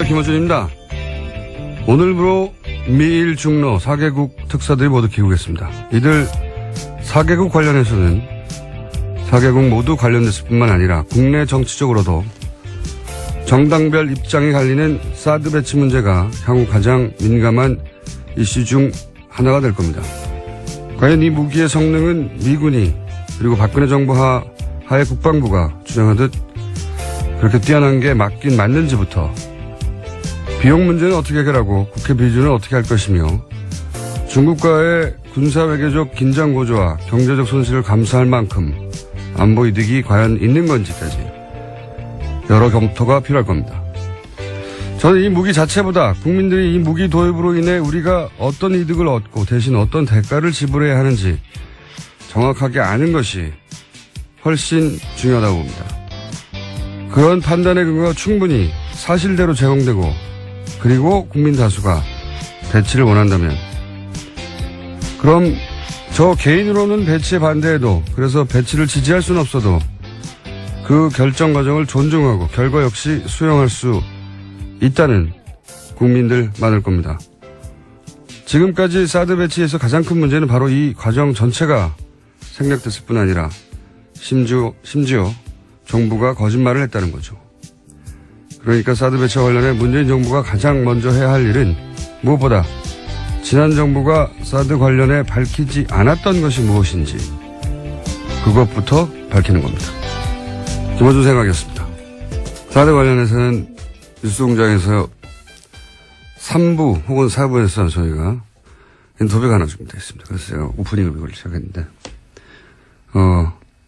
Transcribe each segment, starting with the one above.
김어준입니다. 오늘부로 미일 중로 4개국 특사들이 모두 귀국했습니다. 이들 4개국 관련해서는 4개국 모두 관련됐을 뿐만 아니라 국내 정치적으로도 정당별 입장이 갈리는 사드 배치 문제가 향후 가장 민감한 이슈 중 하나가 될 겁니다. 과연 이 무기의 성능은 미군이 그리고 박근혜 정부 하의 국방부가 주장하듯 그렇게 뛰어난 게 맞긴 맞는지부터 비용 문제는 어떻게 해결하고 국회 비준은 어떻게 할 것이며 중국과의 군사외교적 긴장 고조와 경제적 손실을 감수할 만큼 안보 이득이 과연 있는 건지까지 여러 검토가 필요할 겁니다. 저는 이 무기 자체보다 국민들이 이 무기 도입으로 인해 우리가 어떤 이득을 얻고 대신 어떤 대가를 지불해야 하는지 정확하게 아는 것이 훨씬 중요하다고 봅니다. 그런 판단의 근거가 충분히 사실대로 제공되고 그리고 국민 다수가 배치를 원한다면 그럼 저 개인으로는 배치에 반대해도 그래서 배치를 지지할 수는 없어도 그 결정 과정을 존중하고 결과 역시 수용할 수 있다는 국민들 많을 겁니다. 지금까지 사드 배치에서 가장 큰 문제는 바로 이 과정 전체가 생략됐을 뿐 아니라 심지어 정부가 거짓말을 했다는 거죠. 그러니까 사드 배치와 관련해 문재인 정부가 가장 먼저 해야 할 일은 무엇보다 지난 정부가 사드 관련해 밝히지 않았던 것이 무엇인지 그것부터 밝히는 겁니다. 김어준 생각이었습니다. 사드 관련해서는 뉴스공장에서 3부 혹은 4부에서 저희가 인터뷰가 하나 준비되어 있습니다. 그래서 제가 오프닝을 이걸 시작했는데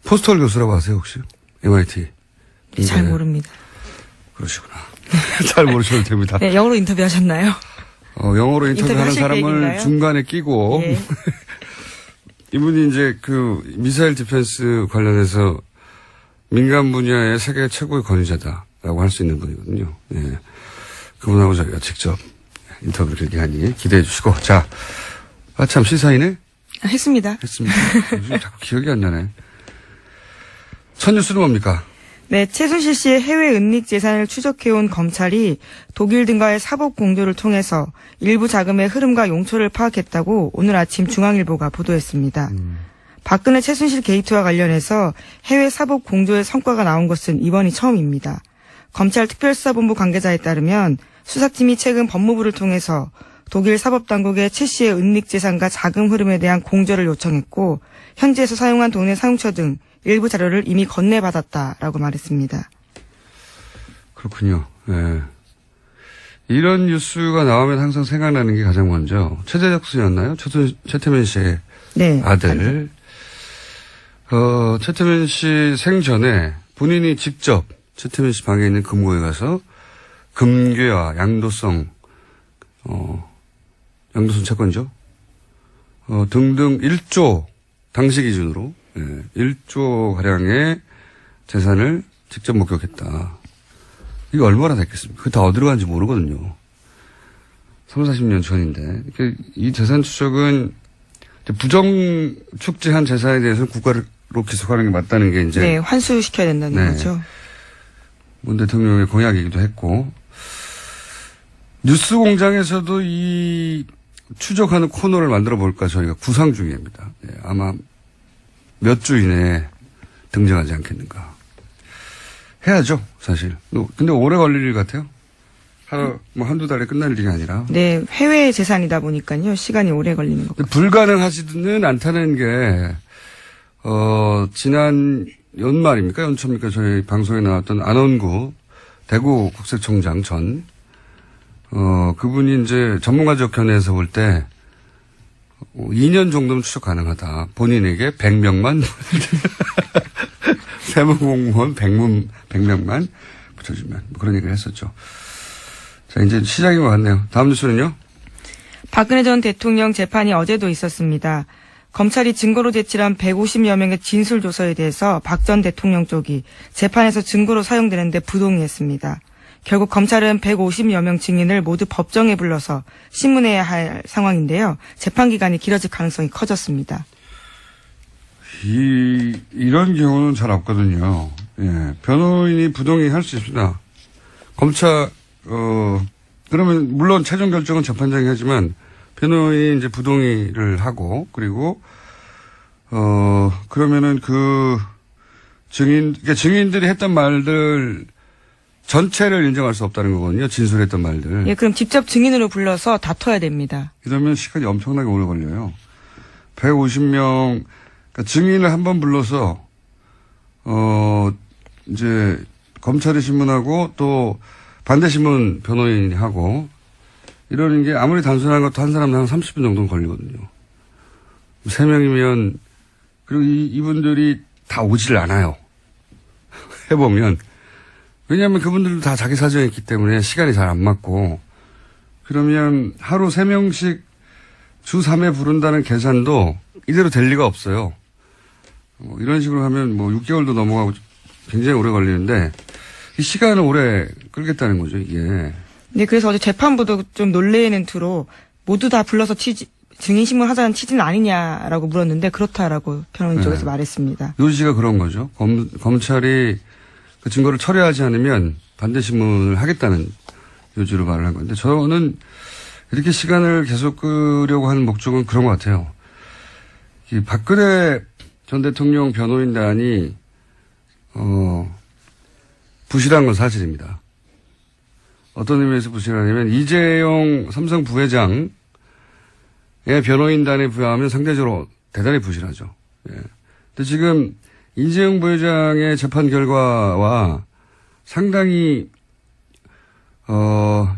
포스털 교수라고 아세요 혹시? MIT. 잘 모릅니다. 그러시구나. 잘 모르셔도 됩니다. 네, 영어로 인터뷰하셨나요? 영어로 인터뷰하는 사람을 계획인가요? 중간에 끼고 네. 이분이 이제 그 미사일 디펜스 관련해서 민간 분야의 세계 최고의 권위자다라고 할 수 있는 분이거든요. 예. 그분하고 저희가 직접 인터뷰를 길게 하니 기대해 주시고. 자, 참 시사이네? 했습니다. 했습니다. 요즘 자꾸 기억이 안 나네. 첫 뉴스는 뭡니까? 네, 최순실 씨의 해외 은닉 재산을 추적해온 검찰이 독일 등과의 사법 공조를 통해서 일부 자금의 흐름과 용처를 파악했다고 오늘 아침 중앙일보가 보도했습니다. 박근혜 최순실 게이트와 관련해서 해외 사법 공조의 성과가 나온 것은 이번이 처음입니다. 검찰 특별수사본부 관계자에 따르면 수사팀이 최근 법무부를 통해서 독일 사법당국에 최 씨의 은닉 재산과 자금 흐름에 대한 공조를 요청했고 현지에서 사용한 돈의 사용처 등 일부 자료를 이미 건네받았다라고 말했습니다. 그렇군요. 예. 이런 뉴스가 나오면 항상 생각나는 게 가장 먼저 최재적 씨였나요? 최태민 씨의 네, 아들. 최태민 씨 생전에 본인이 직접 최태민 씨 방에 있는 금고에 가서 금괴와 양도성 채권이죠. 등등 1조 당시 기준으로 1조 가량의 재산을 직접 목격했다. 이게 얼마나 됐겠습니까? 그게 다 어디로 간지 모르거든요. 30, 40년 전인데. 이 재산 추적은 부정 축제한 재산에 대해서는 국가로 기소하는 게 맞다는 게 이제. 네, 환수시켜야 된다는 거죠. 문 대통령의 공약이기도 했고. 뉴스 공장에서도 이 추적하는 코너를 만들어 볼까 저희가 구상 중입니다. 네, 아마 몇 주 이내에 등장하지 않겠는가. 해야죠, 사실. 근데 오래 걸릴 일 같아요. 한두 달에 끝날 일이 아니라. 네, 해외 재산이다 보니까요. 시간이 오래 걸리는 것 같아요. 불가능하지는 않다는 게, 지난 연말입니까? 연초입니까? 저희 방송에 나왔던 안원구 대구 국세청장 전, 그분이 이제 전문가적 견해에서 볼 때, 2년 정도면 추적 가능하다. 본인에게 100명만, 세무공무원 100명만 붙여주면. 뭐 그런 얘기를 했었죠. 자, 이제 시작인 것 같네요. 다음 뉴스는요? 박근혜 전 대통령 재판이 어제도 있었습니다. 검찰이 증거로 제출한 150여 명의 진술조서에 대해서 박 전 대통령 쪽이 재판에서 증거로 사용되는데 부동의했습니다. 결국 검찰은 150여 명 증인을 모두 법정에 불러서 신문해야 할 상황인데요. 재판 기간이 길어질 가능성이 커졌습니다. 이런 경우는 잘 없거든요. 예. 변호인이 부동의 할 수 있습니다. 검찰, 그러면 물론 최종 결정은 재판장이 하지만 변호인이 이제 부동의를 하고 그리고 그러면은 그 그러니까 증인들이 했던 말들 전체를 인정할 수 없다는 거거든요. 진술했던 말들. 예, 그럼 직접 증인으로 불러서 다퉈야 됩니다. 이러면 시간이 엄청나게 오래 걸려요. 150명, 그러니까 증인을 한 번 불러서, 이제, 검찰이 신문하고 또 반대 신문 변호인이 하고, 이러는 게 아무리 단순한 것도 한 사람당 한 30분 정도는 걸리거든요. 3명이면, 그리고 이분들이 다 오질 않아요. 해보면. 왜냐하면 그분들도 다 자기 사정이 있기 때문에 시간이 잘 안 맞고, 그러면 하루 3명씩 주 3회 부른다는 계산도 이대로 될 리가 없어요. 이런 식으로 하면 6개월도 넘어가고 굉장히 오래 걸리는데, 이 시간을 오래 끌겠다는 거죠, 이게. 네, 그래서 어제 재판부도 좀 놀래는 투로 모두 다 불러서 증인신문 하자는 취지는 아니냐라고 물었는데 그렇다라고 변호인 쪽에서 말했습니다. 요지가 그런 거죠. 검찰이 그 증거를 철회하지 않으면 반대 신문을 하겠다는 요지로 말을 한 건데 저는 이렇게 시간을 계속 끄려고 하는 목적은 그런 것 같아요. 이 박근혜 전 대통령 변호인단이 부실한 건 사실입니다. 어떤 의미에서 부실하냐면 이재용 삼성 부회장의 변호인단에 비하면 상대적으로 대단히 부실하죠. 예. 근데 지금 이재용 부회장의 재판 결과와 상당히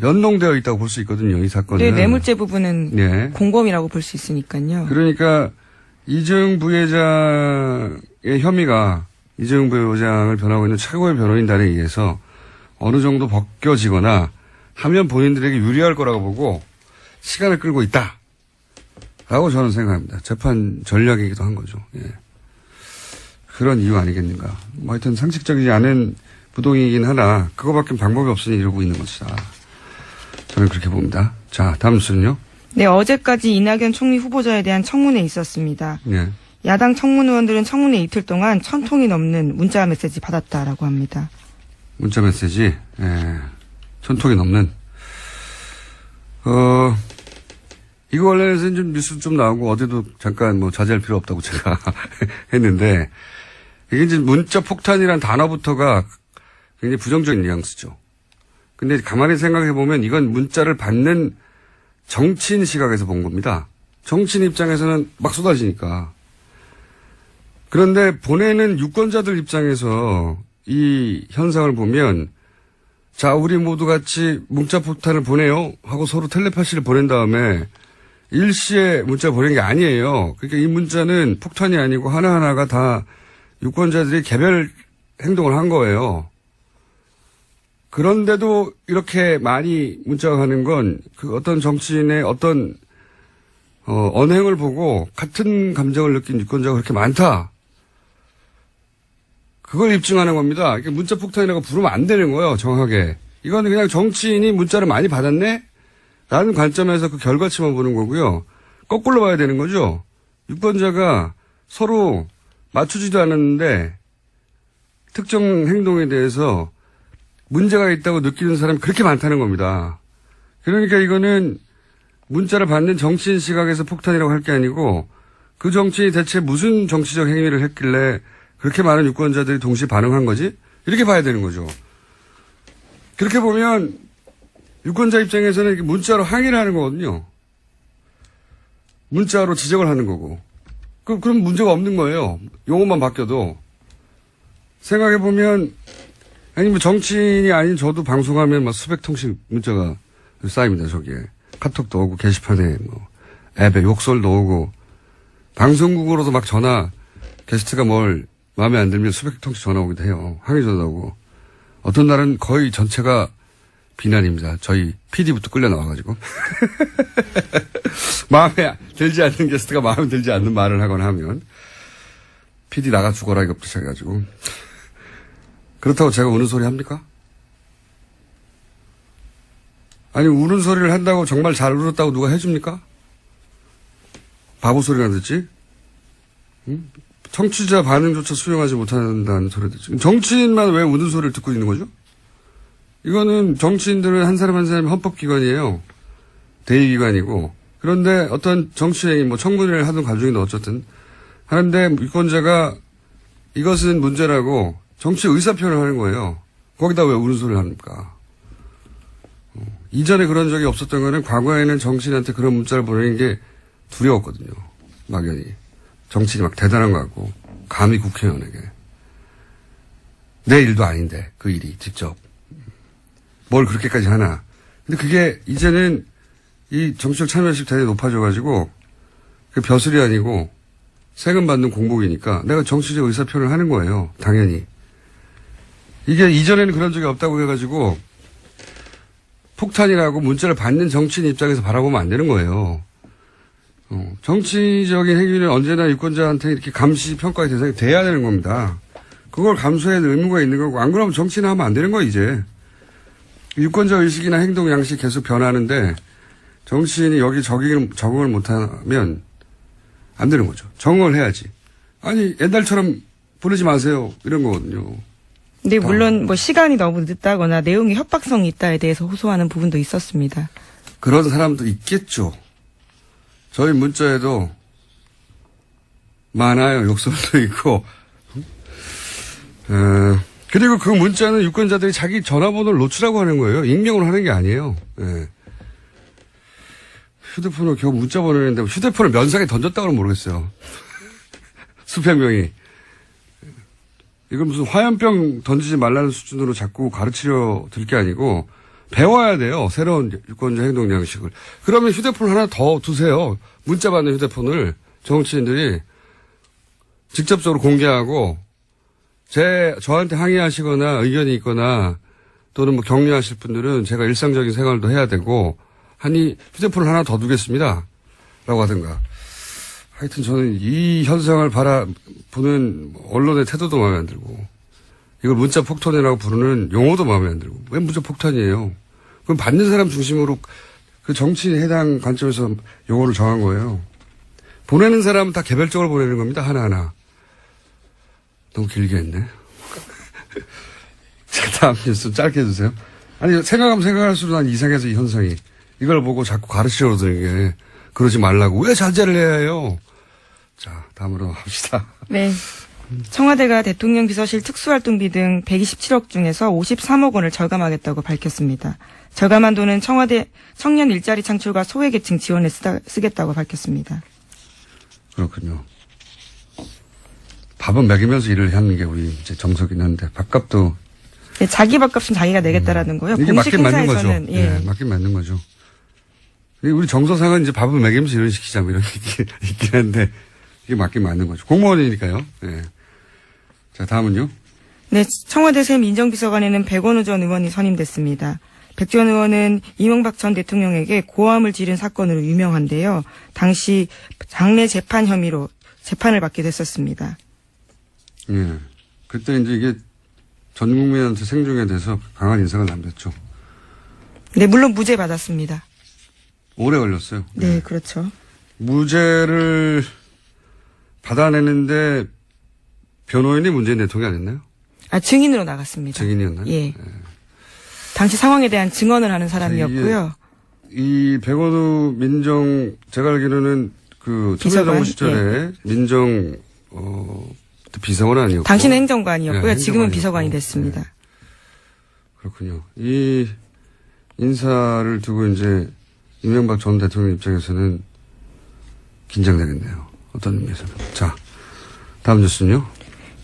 연동되어 있다고 볼 수 있거든요. 이 사건은. 네, 뇌물죄 부분은 네. 공범이라고 볼 수 있으니까요. 그러니까 이재용 부회장의 혐의가 이재용 부회장을 변하고 있는 최고의 변호인단에 의해서 어느 정도 벗겨지거나 하면 본인들에게 유리할 거라고 보고 시간을 끌고 있다라고 저는 생각합니다. 재판 전략이기도 한 거죠. 예. 그런 이유 아니겠는가. 하여튼 상식적이지 않은 부동이긴 하나 그거밖에 방법이 없으니 이러고 있는 것이다. 저는 그렇게 봅니다. 자, 다음 뉴스는요. 네, 어제까지 이낙연 총리 후보자에 대한 청문회 있었습니다. 네. 야당 청문 의원들은 청문회 이틀 동안 1000통이 넘는 문자 메시지 받았다라고 합니다. 문자 메시지, 1000통이 넘는. 이거 관련해서는 좀 뉴스 좀 나오고 어제도 잠깐 자제할 필요 없다고 제가 했는데 이게 이제 문자 폭탄이란 단어부터가 굉장히 부정적인 뉘앙스죠. 근데 가만히 생각해 보면 이건 문자를 받는 정치인 시각에서 본 겁니다. 정치인 입장에서는 막 쏟아지니까. 그런데 보내는 유권자들 입장에서 이 현상을 보면 자, 우리 모두 같이 문자 폭탄을 보내요 하고 서로 텔레파시를 보낸 다음에 일시에 문자 보낸 게 아니에요. 그러니까 이 문자는 폭탄이 아니고 하나하나가 다 유권자들이 개별 행동을 한 거예요. 그런데도 이렇게 많이 문자가 가는 건 그 어떤 정치인의 어떤 언행을 보고 같은 감정을 느낀 유권자가 그렇게 많다. 그걸 입증하는 겁니다. 그러니까 문자 폭탄이라고 부르면 안 되는 거예요. 정확하게. 이거는 그냥 정치인이 문자를 많이 받았네? 라는 관점에서 그 결과치만 보는 거고요. 거꾸로 봐야 되는 거죠. 유권자가 서로 맞추지도 않았는데 특정 행동에 대해서 문제가 있다고 느끼는 사람이 그렇게 많다는 겁니다. 그러니까 이거는 문자를 받는 정치인 시각에서 폭탄이라고 할 게 아니고 그 정치인이 대체 무슨 정치적 행위를 했길래 그렇게 많은 유권자들이 동시에 반응한 거지? 이렇게 봐야 되는 거죠. 그렇게 보면 유권자 입장에서는 이렇게 문자로 항의를 하는 거거든요. 문자로 지적을 하는 거고. 그럼 문제가 없는 거예요. 용어만 바뀌어도. 생각해보면, 아니, 정치인이 아닌 저도 방송하면 막 수백 통씩 문자가 쌓입니다, 저기에. 카톡도 오고, 게시판에 앱에 욕설도 오고, 방송국으로도 막 전화, 게스트가 뭘 마음에 안 들면 수백 통씩 전화 오기도 해요. 항의 전화 오고. 어떤 날은 거의 전체가 비난입니다. 저희 PD부터 끌려 나와가지고. 마음에 들지 않는 게스트가 마음에 들지 않는 말을 하거나 하면 PD 나가 죽어라 이것부터 시작해가지고. 그렇다고 제가 우는 소리 합니까? 아니 우는 소리를 한다고 정말 잘 울었다고 누가 해줍니까? 바보 소리나 듣지? 응? 청취자 반응조차 수용하지 못한다는 소리 듣지. 정치인만 왜 우는 소리를 듣고 있는 거죠? 이거는 정치인들은 한 사람 한 사람이 헌법기관이에요. 대의기관이고. 그런데 어떤 정치행위, 뭐 청문회를 하든 가중이든 어쨌든 하는데 유권자가 이것은 문제라고 정치 의사표현을 하는 거예요. 거기다 왜 우는 소리를 합니까? 이전에 그런 적이 없었던 거는 과거에는 정치인한테 그런 문자를 보내는 게 두려웠거든요. 막연히. 정치인이 막 대단한 거 같고 감히 국회의원에게. 내 일도 아닌데 그 일이 직접. 뭘 그렇게까지 하나. 근데 그게 이제는 이 정치적 참여율이 대단히 높아져가지고 그 벼슬이 아니고 세금 받는 공복이니까 내가 정치적 의사표현을 하는 거예요. 당연히. 이게 이전에는 그런 적이 없다고 해가지고 폭탄이라고 문자를 받는 정치인 입장에서 바라보면 안 되는 거예요. 정치적인 행위는 언제나 유권자한테 이렇게 감시 평가의 대상이 돼야 되는 겁니다. 그걸 감수해야 될 의무가 있는 거고 안 그러면 정치는 하면 안 되는 거예요 이제. 유권자 의식이나 행동 양식이 계속 변하는데 정치인이 여기 적응을 못하면 안 되는 거죠. 적응을 해야지. 아니 옛날처럼 부르지 마세요 이런 거거든요. 근데 물론 뭐 시간이 너무 늦다거나 내용이 협박성이 있다에 대해서 호소하는 부분도 있었습니다. 그런 사람도 있겠죠. 저희 문자에도 많아요. 욕설도 있고. 그리고 그 문자는 유권자들이 자기 전화번호를 노출하고 하는 거예요. 익명으로 하는 게 아니에요. 예. 휴대폰으로 겨우 문자 보내는데 휴대폰을 면상에 던졌다고는 모르겠어요. 수백 명이. 이건 무슨 화염병 던지지 말라는 수준으로 자꾸 가르치려 들 게 아니고 배워야 돼요. 새로운 유권자 행동 양식을. 그러면 휴대폰 하나 더 두세요. 문자 받는 휴대폰을 정치인들이 직접적으로 공개하고 저한테 항의하시거나 의견이 있거나 또는 뭐 격려하실 분들은 제가 일상적인 생활도 해야 되고 하니 휴대폰을 하나 더 두겠습니다. 라고 하든가. 하여튼 저는 이 현상을 바라보는 언론의 태도도 마음에 안 들고 이걸 문자 폭탄이라고 부르는 용어도 마음에 안 들고 왜 문자 폭탄이에요. 그럼 받는 사람 중심으로 그 정치인에 해당 관점에서 용어를 정한 거예요. 보내는 사람은 다 개별적으로 보내는 겁니다. 하나하나. 너무 길게 했네. 자, 다음 뉴스 짧게 해주세요. 아니, 생각하면 생각할수록 난 이상해서 이 현상이. 이걸 보고 자꾸 가르치려고 드는 게 그러지 말라고. 왜 자제를 해야 해요? 자, 다음으로 합시다. 네. 청와대가 대통령 비서실 특수활동비 등 127억 중에서 53억 원을 절감하겠다고 밝혔습니다. 절감한 돈은 청와대 청년 일자리 창출과 소외계층 지원에 쓰겠다고 밝혔습니다. 그렇군요. 밥은 먹이면서 일을 하는 게 우리 이제 정석이긴 한데 밥값도 네, 자기 밥값은 자기가 내겠다라는 거요. 이게 공식 맞긴 맞는 거죠. 행사에서는 예. 네, 맞긴 맞는 거죠. 우리 정서상은 이제 밥을 먹이면서 일을 시키자 뭐 이런 게 있긴 한데 이게 맞긴 맞는 거죠. 공무원이니까요. 네. 자, 다음은요. 네, 청와대 새 민정비서관에는 백원우 전 의원이 선임됐습니다. 백 전 의원은 이명박 전 대통령에게 고함을 지른 사건으로 유명한데요. 당시 장례 재판 혐의로 재판을 받게 됐었습니다. 예. 그때 이제 이게 전 국민한테 생중에 대해서 강한 인상을 남겼죠. 네, 물론 무죄 받았습니다. 오래 걸렸어요. 네, 예. 그렇죠. 무죄를 받아내는데 변호인이 문재인 대통령이 아니었나요? 아, 증인으로 나갔습니다. 증인이었나요? 예. 예. 당시 상황에 대한 증언을 하는 사람이었고요. 이 백원우 제가 알기로는 그 참여정부 시절에 민정, 비서관 아니었고. 당시는 행정관이었고요. 네, 지금은 비서관이 네. 됐습니다. 그렇군요. 이 인사를 두고 이제 이명박 전 대통령 입장에서는 긴장되겠네요. 어떤 의미에서는. 자, 다음 뉴스는요.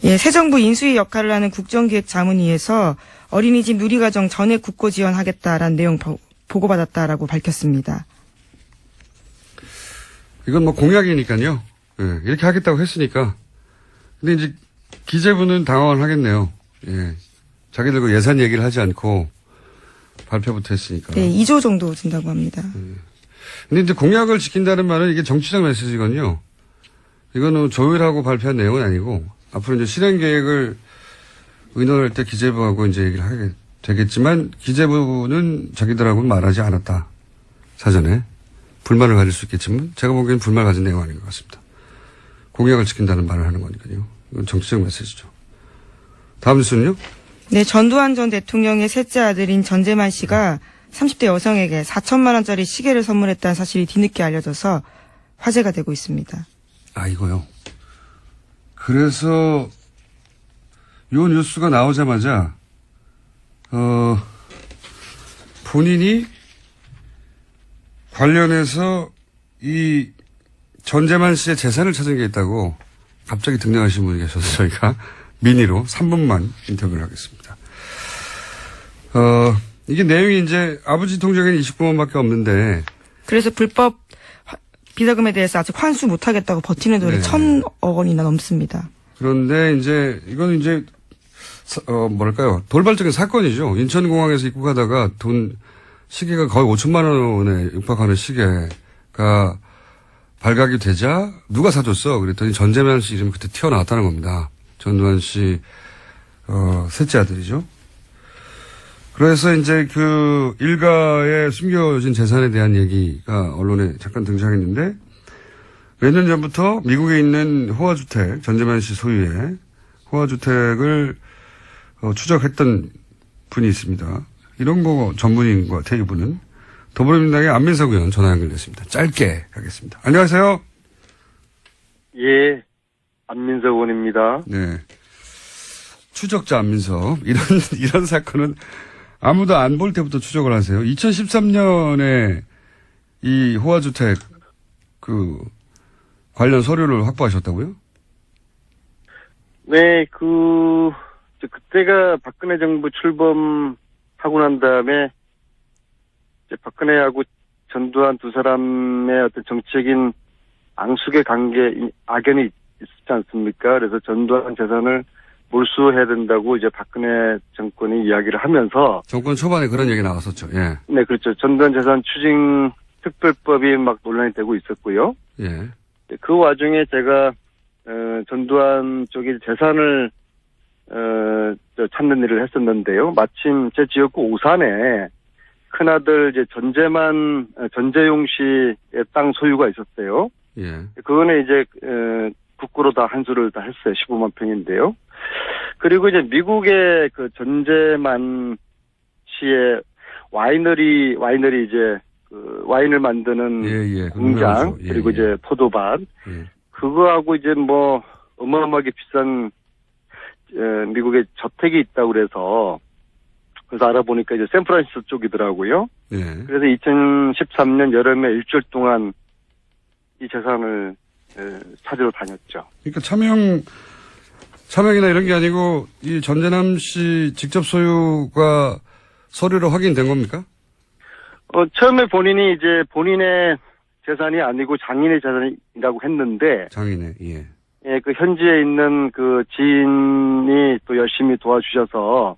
예, 새 정부 인수위 역할을 하는 국정기획자문위에서 어린이집 누리과정 전액 국고 지원하겠다라는 내용 보고받았다라고 밝혔습니다. 이건 뭐 공약이니까요. 예, 이렇게 하겠다고 했으니까. 근데 이제 기재부는 당황을 하겠네요. 예. 자기들 그 예산 얘기를 하지 않고 발표부터 했으니까. 네, 2조 정도 든다고 합니다. 근데 이제 공약을 지킨다는 말은 이게 정치적 메시지거든요. 이거는 조율하고 발표한 내용은 아니고 앞으로 이제 실행 계획을 의논할 때 기재부하고 이제 얘기를 하게 되겠지만 기재부는 자기들하고는 말하지 않았다. 사전에. 불만을 가질 수 있겠지만 제가 보기엔 불만을 가진 내용 아닌 것 같습니다. 공약을 지킨다는 말을 하는 거니까요. 이건 정치적 메시지죠. 다음 뉴스는요? 네, 전두환 전 대통령의 셋째 아들인 전재만 씨가 30대 여성에게 4천만 원짜리 시계를 선물했다는 사실이 뒤늦게 알려져서 화제가 되고 있습니다. 아, 이거요. 그래서 요 뉴스가 나오자마자 본인이 관련해서 이 전재만 씨의 재산을 찾은 게 있다고 갑자기 등장하신 분이 계셔서 저희가 미니로 3분만 인터뷰를 하겠습니다. 이게 내용이 이제 아버지 통장에는 29만 밖에 없는데. 그래서 불법 비자금에 대해서 아직 환수 못하겠다고 버티는 돈이 네. 1,000억 원이나 넘습니다. 그런데 이제 이거는 이제 뭐랄까요, 돌발적인 사건이죠. 인천공항에서 입국하다가 시계가 거의 5천만 원에 육박하는 시계가 발각이 되자 누가 사줬어? 그랬더니 전재만 씨 이름이 그때 튀어나왔다는 겁니다. 전두환 씨 셋째 아들이죠. 그래서 이제 그 일가의 숨겨진 재산에 대한 얘기가 언론에 잠깐 등장했는데, 몇 년 전부터 미국에 있는 호화주택, 전재만 씨 소유의 호화주택을 추적했던 분이 있습니다. 이런 거 전문인 것 같아요, 이분은. 더불어민주당의 안민석 의원 전화 연결됐습니다. 짧게 가겠습니다. 안녕하세요. 예, 안민석 의원입니다. 네. 추적자 안민석. 이런 사건은 아무도 안 볼 때부터 추적을 하세요. 2013년에 이 호화주택 관련 서류를 확보하셨다고요? 네, 그때가 박근혜 정부 출범하고 난 다음에 이제 박근혜하고 전두환 두 사람의 어떤 정치적인 앙숙의 악연이 있었지 않습니까? 그래서 전두환 재산을 몰수해야 된다고 이제 박근혜 정권이 이야기를 하면서. 정권 초반에 그런 얘기 나왔었죠. 예. 네, 그렇죠. 전두환 재산 추징 특별법이 막 논란이 되고 있었고요. 예. 그 와중에 제가 전두환 쪽의 재산을 찾는 일을 했었는데요. 마침 제 지역구 오산에 큰아들 이제 전재용 씨의 땅 소유가 있었어요. 예. 그거는 이제 국고로 다 한수를 다 했어요. 15만 평인데요. 그리고 이제 미국의 그 전재만 씨의 와이너리 이제 그 와인을 만드는 예. 공장, 예, 그리고 이제 포도밭, 예. 그거하고 이제 뭐 어마어마하게 비싼 미국의 저택이 있다고 그래서 알아보니까 이제 샌프란시스코 쪽이더라고요. 예. 그래서 2013년 여름에 일주일 동안 이 재산을 찾으러 다녔죠. 그러니까 차명이나 이런 게 아니고 이 전재남 씨 직접 소유가 서류로 확인된 겁니까? 처음에 본인이 이제 본인의 재산이 아니고 장인의 재산이라고 했는데. 장인의, 예. 예, 그 현지에 있는 그 지인이 또 열심히 도와주셔서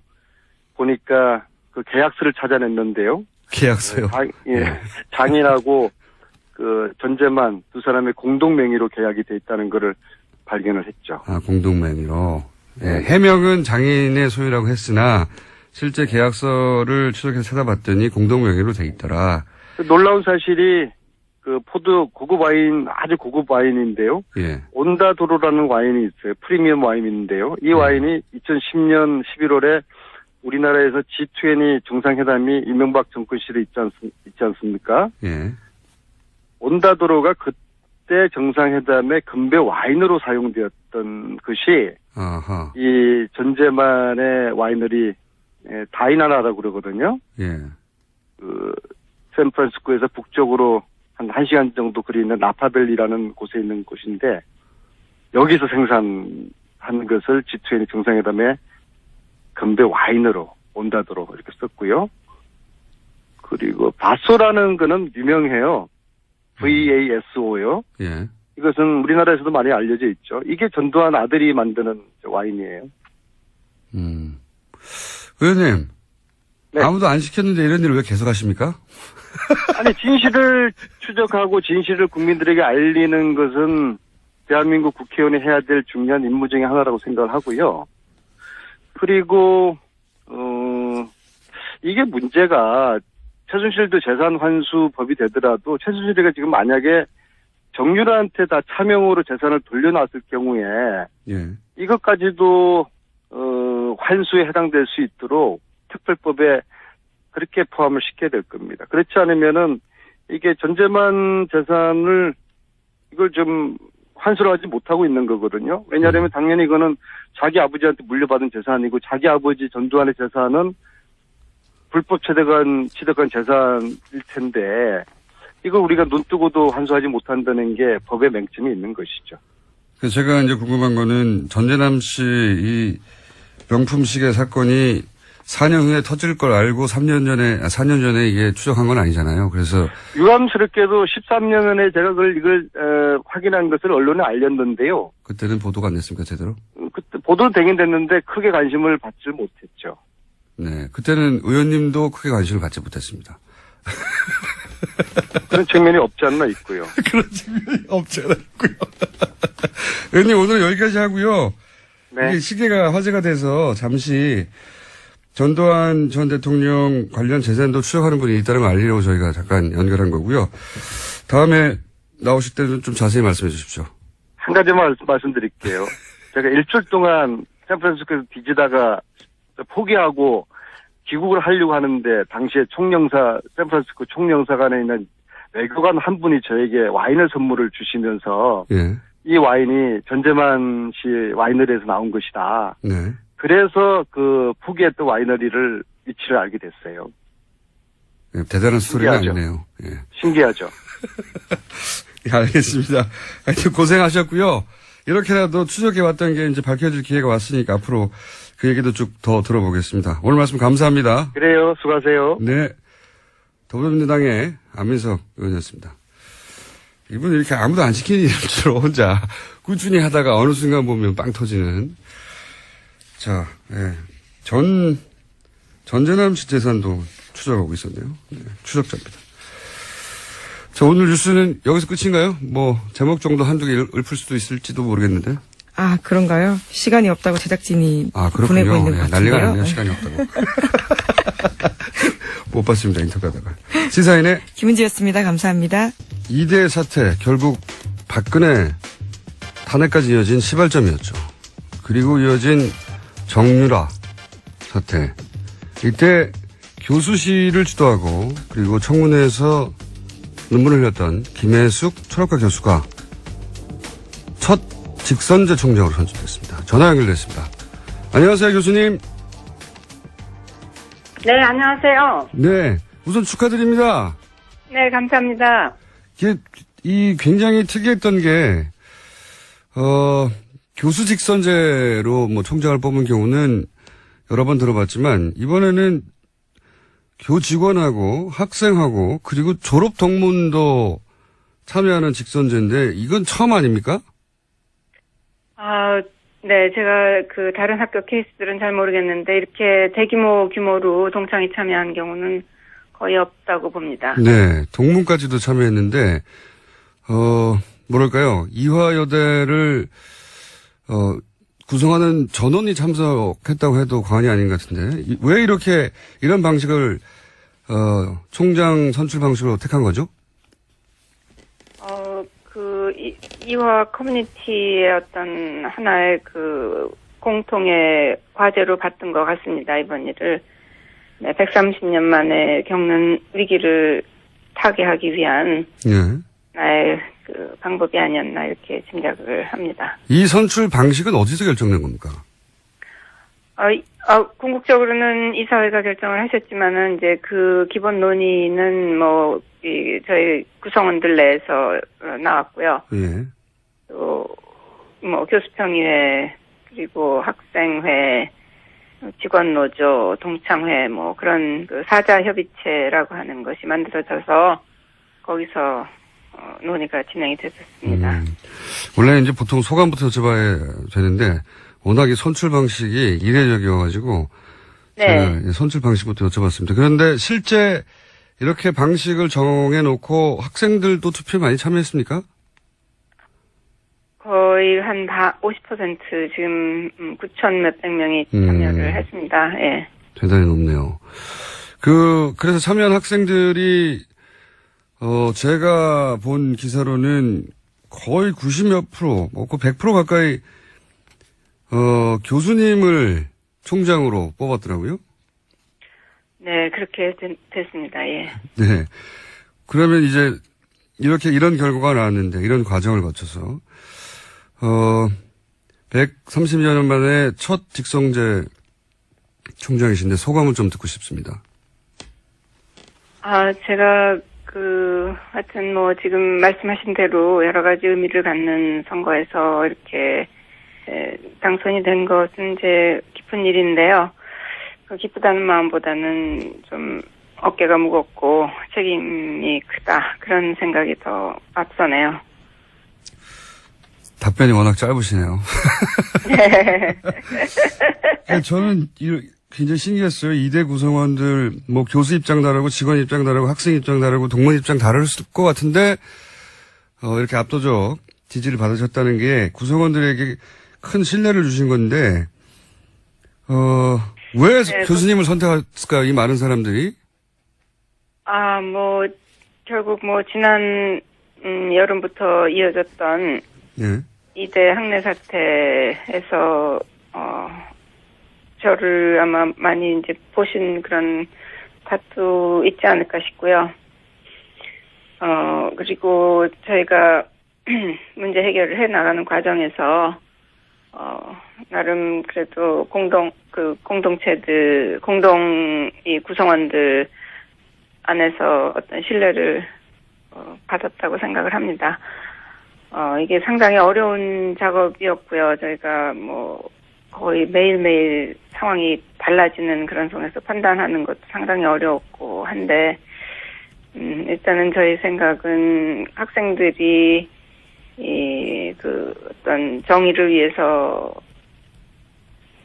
보니까 그 계약서를 찾아냈는데요. 계약서요? 장인하고 그 전재만 두 사람의 공동 명의로 계약이 돼 있다는 거를 발견을 했죠. 아, 공동 명의로. 예, 해명은 장인의 소유라고 했으나 실제 계약서를 추적해서 찾아봤더니 공동 명의로 돼 있더라. 놀라운 사실이 그 고급 와인, 아주 고급 와인인데요. 예. 온다도로라는 와인이 있어요. 프리미엄 와인인데요. 이 와인이 2010년 11월에 우리나라에서 G20 정상회담이 이명박 정권 시절에 있지 않습니까? 예. 온다도로가 그때 정상회담의 금배 와인으로 사용되었던 것이 아하. 이 전재만의 와이너리 다이나라라고 그러거든요. 예. 그 샌프란시스코에서 북쪽으로 한 1시간 정도 거리 있는 나파밸리라는 곳에 있는 곳인데 여기서 생산한 것을 G20 정상회담에 금배 와인으로 온다도로 이렇게 썼고요. 그리고 바소라는 거는 유명해요. VASO요. 예. 이것은 우리나라에서도 많이 알려져 있죠. 이게 전두환 아들이 만드는 와인이에요. 의원님. 네. 아무도 안 시켰는데 이런 일을 왜 계속 하십니까? 아니, 진실을 추적하고 진실을 국민들에게 알리는 것은 대한민국 국회의원이 해야 될 중요한 임무 중에 하나라고 생각을 하고요. 그리고 이게 문제가 최순실도 재산 환수법이 되더라도 최순실이가 지금 만약에 정유라한테 다 차명으로 재산을 돌려놨을 경우에 예. 이것까지도 환수에 해당될 수 있도록 특별법에 그렇게 포함을 시켜야 될 겁니다. 그렇지 않으면은 이게 전재만 재산을 이걸 좀 환수를 하지 못하고 있는 거거든요. 왜냐하면 당연히 이거는 자기 아버지한테 물려받은 재산이고 자기 아버지 전두환의 재산은 불법 취득한 재산일 텐데 이걸 우리가 눈 뜨고도 환수하지 못한다는 게 법의 맹점이 있는 것이죠. 그래서 제가 이제 궁금한 거는 전재남 씨 이 명품 시계 사건이 4년 후에 터질 걸 알고 4년 전에 이게 추적한 건 아니잖아요. 그래서 유감스럽게도 13년 전에 제가 이걸 확인한 것을 언론에 알렸는데요. 그때는 보도가 안 됐습니까, 제대로? 그때 보도는 되긴 됐는데 크게 관심을 받지 못했죠. 네. 그때는 의원님도 크게 관심을 받지 못했습니다. 그런 측면이 없지 않나 있고요. 그런 측면이 없지 않아 있고요. 의원님 오늘 여기까지 하고요. 네. 이게 시계가 화제가 돼서 잠시 전두환 전 대통령 관련 재산도 추적하는 분이 있다는 걸 알리려고 저희가 잠깐 연결한 거고요. 다음에 나오실 때는 좀 자세히 말씀해 주십시오. 한 가지만 말씀드릴게요. 제가 일주일 동안 샌프란시스코에서 뒤지다가 포기하고 귀국을 하려고 하는데 당시에 샌프란시스코 총영사관에 있는 외교관 한 분이 저에게 와인을 선물을 주시면서 예. 이 와인이 전재만 씨 와이너리에서 나온 것이다. 네. 그래서 그 포기했던 와이너리를 위치를 알게 됐어요. 예, 대단한 스토리가 신기하죠. 아니네요. 예. 신기하죠. 예, 알겠습니다. 하여튼 고생하셨고요. 이렇게라도 추적해왔던 게 이제 밝혀질 기회가 왔으니까 앞으로 그 얘기도 쭉 더 들어보겠습니다. 오늘 말씀 감사합니다. 그래요. 수고하세요. 네. 더불어민주당의 안민석 의원이었습니다. 이분은 이렇게 아무도 안 시키는 일주로 혼자 꾸준히 하다가 어느 순간 보면 빵 터지는. 자, 예. 전재남 씨 재산도 추적하고 있었네요. 네, 추적자입니다. 자, 오늘 뉴스는 여기서 끝인가요? 뭐, 제목 정도 한두 개 읊을 수도 있을지도 모르겠는데. 아, 그런가요? 시간이 없다고 제작진이 그렇군요. 보내고 있는 것 예, 같은데요. 난리가 났네요. 시간이 없다고. 못 봤습니다. 인터뷰하다가. 시사인의 김은지였습니다. 감사합니다. 2대 사태, 결국 박근혜 탄핵까지 이어진 시발점이었죠. 그리고 이어진 정유라 사태. 이때 교수실을 주도하고 그리고 청문회에서 눈물을 흘렸던 김혜숙 철학과 교수가 첫 직선제 총장으로 선출됐습니다. 전화 연결됐습니다. 안녕하세요, 교수님. 네, 안녕하세요. 네, 우선 축하드립니다. 네, 감사합니다. 이 굉장히 특이했던 게 교수 직선제로 뭐 총장을 뽑은 경우는 여러 번 들어봤지만 이번에는 교직원하고 학생하고 그리고 졸업 동문도 참여하는 직선제인데 이건 처음 아닙니까? 네, 제가 그 다른 학교 케이스들은 잘 모르겠는데 이렇게 규모로 동창이 참여한 경우는 거의 없다고 봅니다. 네, 동문까지도 참여했는데 뭐랄까요, 이화여대를 구성하는 전원이 참석했다고 해도 과언이 아닌 것 같은데 왜 이렇게 이런 방식을 총장 선출 방식으로 택한 거죠? 이화 커뮤니티의 어떤 하나의 그 공통의 과제로 봤던 것 같습니다. 이번 일을. 네, 130년 만에 겪는 위기를 타개하기 위한 네. 나의 그 방법이 아니었나 이렇게 짐작을 합니다. 이 선출 방식은 어디서 결정된 겁니까? 궁극적으로는 이사회가 결정을 하셨지만은 이제 그 기본 논의는 저희 구성원들 내에서 나왔고요. 예. 또 교수평의회 그리고 학생회, 직원노조, 동창회 그런 그 사자협의체라고 하는 것이 만들어져서 거기서 논의가 진행이 됐었습니다. 원래 이제 보통 소감부터 여쭤봐야 되는데 워낙에 선출 방식이 이례적이어가지고 네. 제가 선출 방식부터 여쭤봤습니다. 그런데 실제 이렇게 방식을 정해놓고 학생들도 투표에 많이 참여했습니까? 거의 한 50% 지금 9천 몇백 명이 참여를 했습니다. 예. 대단히 높네요. 그래서 참여한 학생들이 제가 본 기사로는 거의 90몇 프로, 100% 가까이 교수님을 총장으로 뽑았더라고요. 네, 그렇게 됐습니다. 예. 네. 그러면 이제 이런 결과가 나왔는데 이런 과정을 거쳐서 130여 년 만에 첫 직성제 총장이신데 소감을 좀 듣고 싶습니다. 제가 하여튼 뭐 지금 말씀하신 대로 여러 가지 의미를 갖는 선거에서 이렇게 당선이 된 것은 이제 기쁜 일인데요. 기쁘다는 마음보다는 좀 어깨가 무겁고 책임이 크다 그런 생각이 더 앞서네요. 답변이 워낙 짧으시네요. 저는 굉장히 신기했어요. 이대 구성원들, 뭐 교수 입장 다르고 직원 입장 다르고 학생 입장 다르고 동문 입장 다를 것 같은데 이렇게 압도적 지지를 받으셨다는 게 구성원들에게 큰 신뢰를 주신 건데 왜 교수님을 선택했을까요? 이 많은 사람들이? 결국 지난 여름부터 이어졌던 예. 이대 학내 사태에서 저를 아마 많이 이제 보신 그런 다투 있지 않을까 싶고요. 그리고 저희가 문제 해결을 해 나가는 과정에서 나름 그래도 공동체들, 이 구성원들 안에서 어떤 신뢰를 받았다고 생각을 합니다. 이게 상당히 어려운 작업이었고요. 저희가 거의 매일매일 상황이 달라지는 그런 속에서 판단하는 것도 상당히 어려웠고 한데, 일단은 저희 생각은 학생들이 어떤 정의를 위해서,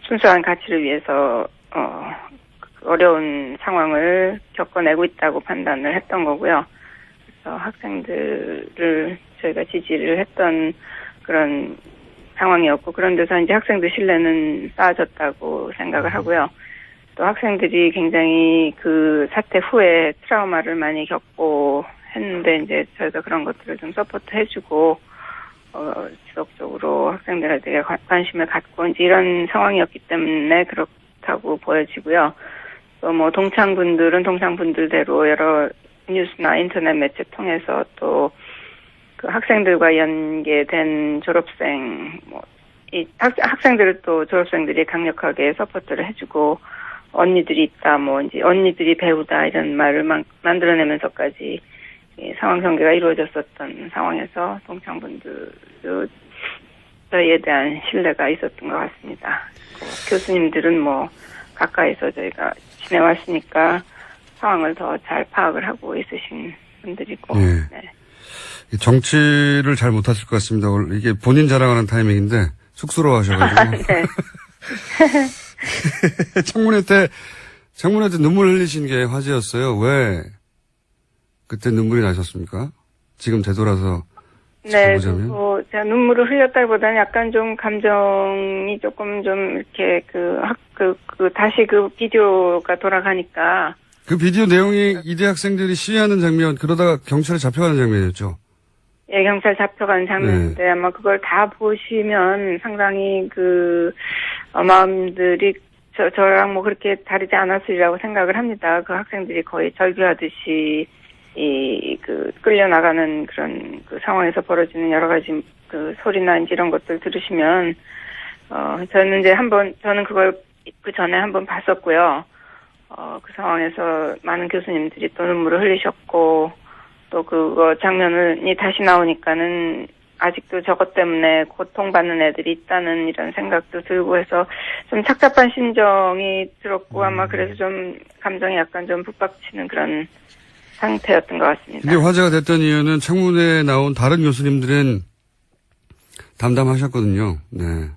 순수한 가치를 위해서, 어려운 상황을 겪어내고 있다고 판단을 했던 거고요. 그래서 학생들을 저희가 지지를 했던 그런 상황이었고, 그런 데서 이제 학생들 신뢰는 쌓아졌다고 생각을 하고요. 또 학생들이 굉장히 그 사태 후에 트라우마를 많이 겪고 했는데, 이제 저희가 그런 것들을 좀 서포트 해주고, 지속적으로 학생들에게 관심을 갖고, 이제 이런 상황이었기 때문에 그렇다고 보여지고요. 또 동창분들은 동창분들대로 여러 뉴스나 인터넷 매체 통해서 또 그 학생들과 연계된 졸업생, 이 학생들을 또 졸업생들이 강력하게 서포트를 해주고, 언니들이 있다, 이제 언니들이 배우다, 이런 말을 만들어내면서까지 상황 전개가 이루어졌었던 상황에서 동창분들도 저희에 대한 신뢰가 있었던 것 같습니다. 교수님들은 가까이서 저희가 지내왔으니까 상황을 더 잘 파악을 하고 있으신 분들이고, 네. 정치를 잘 못하실 것 같습니다. 이게 본인 자랑하는 타이밍인데 쑥스러워 하셔가지고. 네. 청문회 때 눈물 흘리신 게 화제였어요. 왜 그때 눈물이 나셨습니까? 지금 되돌아서 네, 보자면. 제가 눈물을 흘렸다기보다는 약간 좀 감정이 조금 좀 이렇게 다시 그 비디오가 돌아가니까. 그 비디오 내용이 이대 학생들이 시위하는 장면, 그러다가 경찰에 잡혀가는 장면이었죠. 예, 경찰 잡혀가는 장면인데, 아마 그걸 다 보시면 상당히 마음들이 저랑 그렇게 다르지 않았으리라고 생각을 합니다. 그 학생들이 거의 절규하듯이 끌려나가는 그런 상황에서 벌어지는 여러 가지 소리나 이런 것들 들으시면, 저는 이제 저는 그걸 그 전에 한번 봤었고요. 그 상황에서 많은 교수님들이 또 눈물을 흘리셨고, 또 그거 장면이 다시 나오니까는 아직도 저것 때문에 고통받는 애들이 있다는 이런 생각도 들고 해서 좀 착잡한 심정이 들었고, 아마 그래서 좀 감정이 약간 좀 북박치는 그런 상태였던 것 같습니다. 근데 화제가 됐던 이유는 청문회에 나온 다른 교수님들은 담담하셨거든요. 네.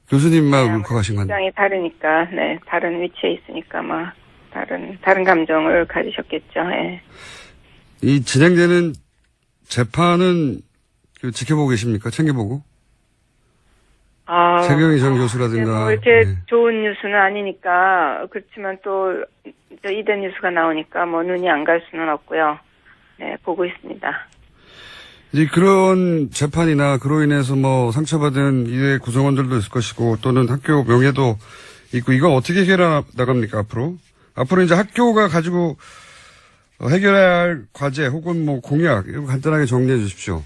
교수님만 울컥하신 건데. 입장이 다르니까, 네. 다른 위치에 있으니까 아마 다른 감정을 가지셨겠죠. 네. 이 진행되는 재판은 지켜보고 계십니까? 챙겨보고? 최경희 전 교수라든가. 이렇게 좋은 뉴스는 아니니까, 그렇지만 또 이대 뉴스가 나오니까 눈이 안 갈 수는 없고요. 네, 보고 있습니다. 이제 그런 재판이나 그로 인해서 상처받은 이대 구성원들도 있을 것이고, 또는 학교 명예도 있고 이거 어떻게 해결해 나갑니까 앞으로? 앞으로 이제 학교가 가지고 해결해야 할 과제 혹은 뭐 공약 이거 간단하게 정리해 주십시오.